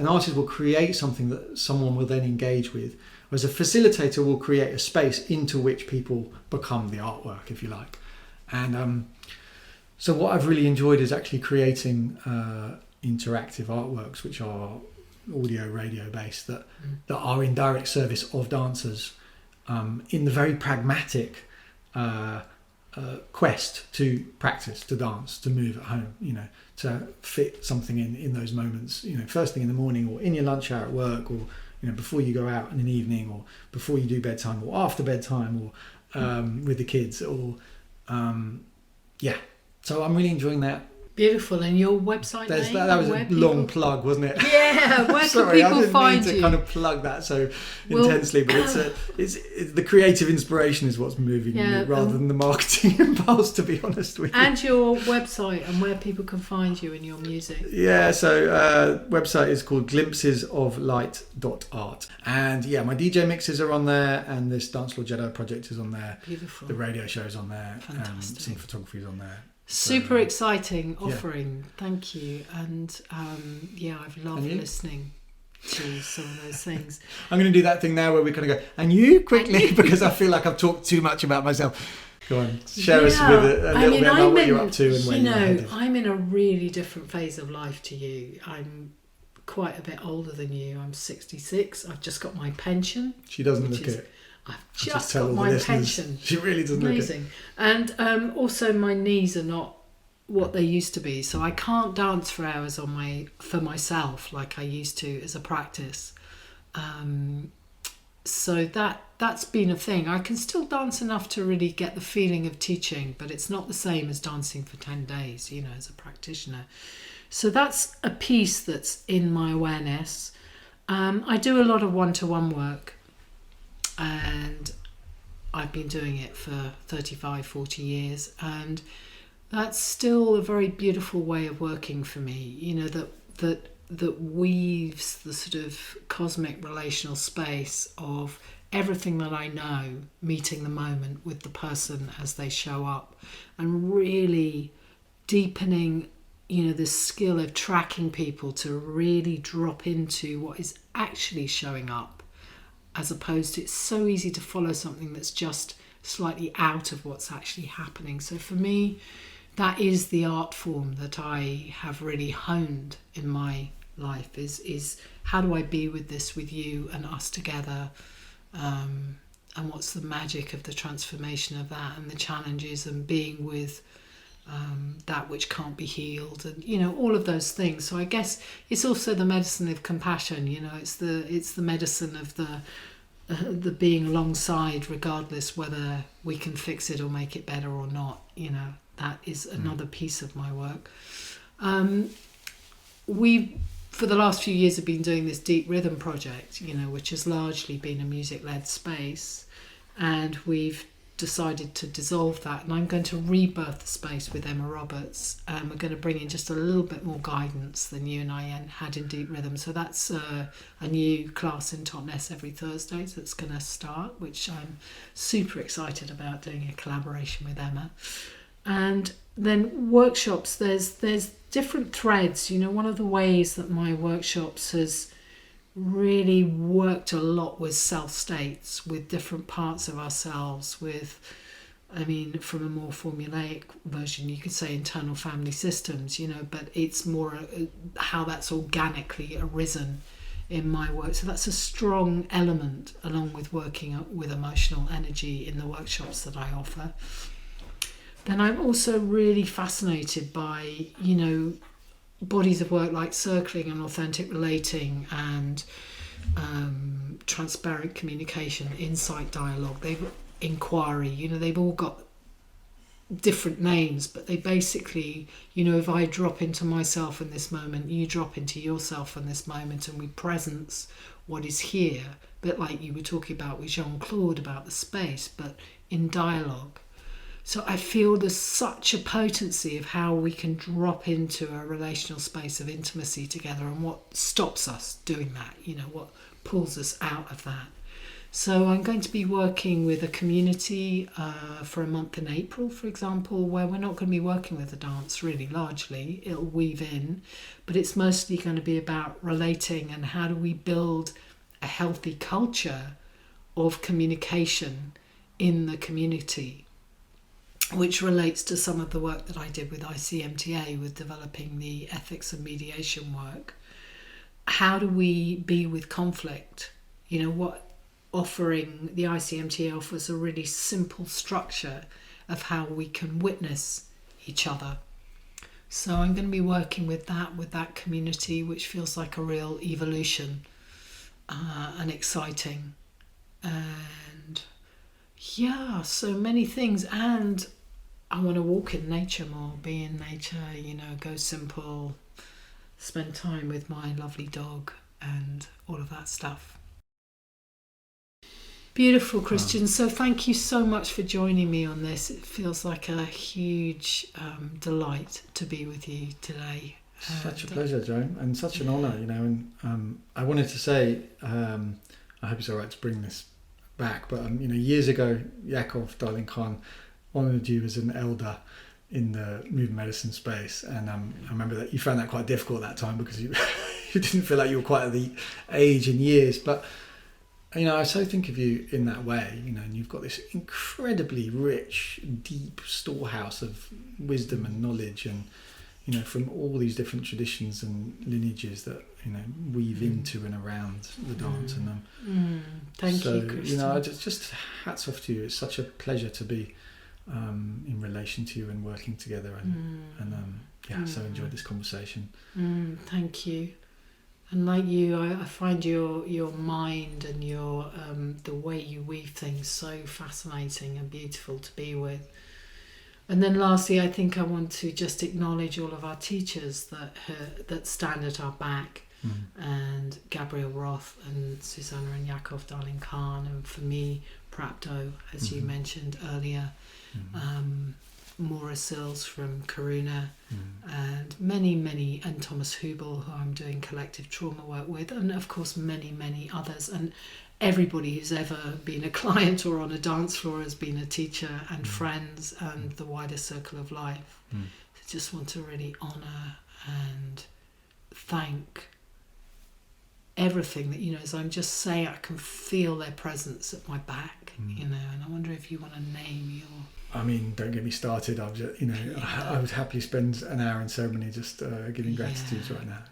artist will create something that someone will then engage with, whereas a facilitator will create a space into which people become the artwork, if you like. And so what I've really enjoyed is actually creating interactive artworks, which are audio, radio based, that are in direct service of dancers in the very pragmatic quest to practice, to dance, to move at home, to fit something in those moments, first thing in the morning or in your lunch hour at work, or before you go out in an evening, or before you do bedtime or after bedtime, or with the kids, or so I'm really enjoying that. Beautiful. And your website name? That was a long plug, wasn't it? Yeah. Where Sorry, can people find I didn't mean to you? kind of plug that so intensely, but it's the creative inspiration is what's moving me rather than the marketing impulse, to be honest with you. And your website and where people can find you and your music. Yeah, so website is called glimpsesoflight.art. And my DJ mixes are on there, and this Dance Floor Jedi project is on there. Beautiful. The radio show is on there. Fantastic. Some photography is on there. Super exciting offering. Thank you. And I've loved listening to some of those things. I'm going to do that thing now where we kind of go, and you quickly, because I feel like I've talked too much about myself. Go on, share us with a little bit about what you're up to and where you're headed. I'm in a really different phase of life to you. I'm quite a bit older than you. I'm 66. I've just got my pension. She doesn't look it. I've just got my pension. She really doesn't Amazing. look it. And also my knees are not what they used to be, so I can't dance for hours for myself like I used to as a practice. So that's been a thing. I can still dance enough to really get the feeling of teaching, but it's not the same as dancing for 10 days, as a practitioner. So that's a piece that's in my awareness. I do a lot of one-to-one work, and I've been doing it for 35, 40 years, and that's still a very beautiful way of working for me, that weaves the sort of cosmic relational space of everything that I know, meeting the moment with the person as they show up, and really deepening, this skill of tracking people to really drop into what is actually showing up, as opposed to, it's so easy to follow something that's just slightly out of what's actually happening. So for me, that is the art form that I have really honed in my life is how do I be with this, with you and us together, and what's the magic of the transformation of that, and the challenges, and being with that which can't be healed, and all of those things. So I guess it's also the medicine of compassion. It's the medicine of the being alongside, regardless whether we can fix it or make it better or not. That is another piece of my work. We, for the last few years, have been doing this Deep Rhythm project, which has largely been a music-led space, and we've decided to dissolve that, and I'm going to rebirth the space with Emma Roberts, and we're going to bring in just a little bit more guidance than you and I had in Deep Rhythm. So that's a new class in Totnes every Thursday that's going to start, which I'm super excited about, doing a collaboration with Emma. And then workshops, there's different threads. One of the ways that my workshops has really worked a lot with self states, with different parts of ourselves, from a more formulaic version, you could say internal family systems, but it's more how that's organically arisen in my work. So that's a strong element, along with working with emotional energy in the workshops that I offer. Then I'm also really fascinated by, bodies of work like circling and authentic relating, and transparent communication, insight dialogue, inquiry. They've all got different names, but they basically, if I drop into myself in this moment, you drop into yourself in this moment, and we presence what is here, a bit like you were talking about with Jean-Claude about the space, but in dialogue. So I feel there's such a potency of how we can drop into a relational space of intimacy together, and what stops us doing that, what pulls us out of that. So I'm going to be working with a community for a month in April, for example, where we're not going to be working with the dance really largely. It'll weave in, but it's mostly going to be about relating, and how do we build a healthy culture of communication in the community, which relates to some of the work that I did with ICMTA, with developing the ethics and mediation work. How do we be with conflict? What offering the ICMTA offers a really simple structure of how we can witness each other. So I'm going to be working with that community, which feels like a real evolution and exciting. And so many things. And I want to walk in nature more, be in nature, go simple, spend time with my lovely dog, and all of that stuff. Beautiful, Christian. So thank you so much for joining me on this. It feels like a huge delight to be with you today. Such a pleasure, Joan, and such an honour, and I wanted to say, I hope it's all right to bring this back, but years ago, Yakov Darling Khan honoured you as an elder in the movement medicine space, and I remember that you found that quite difficult at that time, because you you didn't feel like you were quite at the age and years, but I so think of you in that way, and you've got this incredibly rich, deep storehouse of wisdom and knowledge, and from all these different traditions and lineages that weave into and around the dance. And thank you, Christian. Just hats off to you. It's such a pleasure to be in relation to you and working together, and so enjoyed this conversation. Thank you. And like you, I find your mind and your the way you weave things so fascinating and beautiful to be with. And then lastly, I think I want to just acknowledge all of our teachers that stand at our back, and Gabriel Roth and Susanna and Yakov Darling Khan, and for me, Prapto, as you mentioned earlier, Maura Sills from Karuna, and many, and Thomas Hubel, who I'm doing collective trauma work with, and of course many others, and everybody who's ever been a client or on a dance floor has been a teacher, and friends, and the wider circle of life. I just want to really honour and thank everything that, as I'm just saying, I can feel their presence at my back, and I wonder if you want to name I mean, don't get me started. I would happily spend an hour in ceremony just giving gratitudes right now.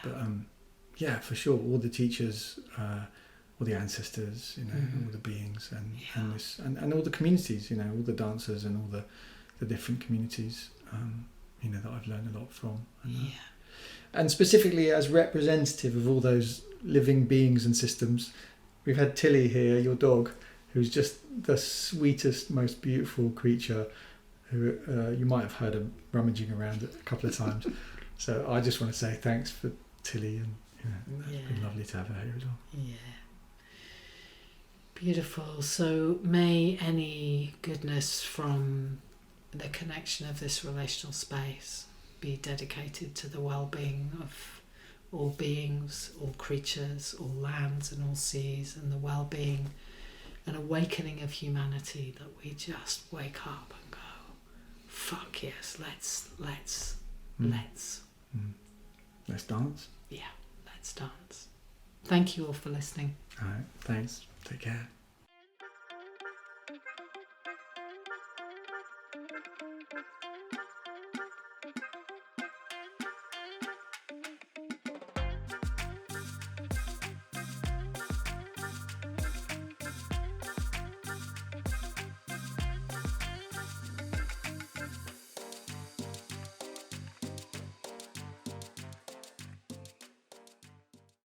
But for sure, all the teachers, all the ancestors, all the beings, and all the communities, all the dancers and all the different communities, that I've learned a lot from. And specifically as representative of all those living beings and systems, we've had Tilly here, your dog, who's just the sweetest, most beautiful creature who you might have heard her rummaging around a couple of times. So I just want to say thanks for Tilly, and it's been lovely to have her here as well. Yeah. Beautiful. So may any goodness from the connection of this relational space be dedicated to the well-being of all beings, all creatures, all lands and all seas, and the well-being and awakening of humanity, that we just wake up and go, fuck yes, let's dance. Yeah, let's dance. Thank you all for listening. All right, thanks. Take care.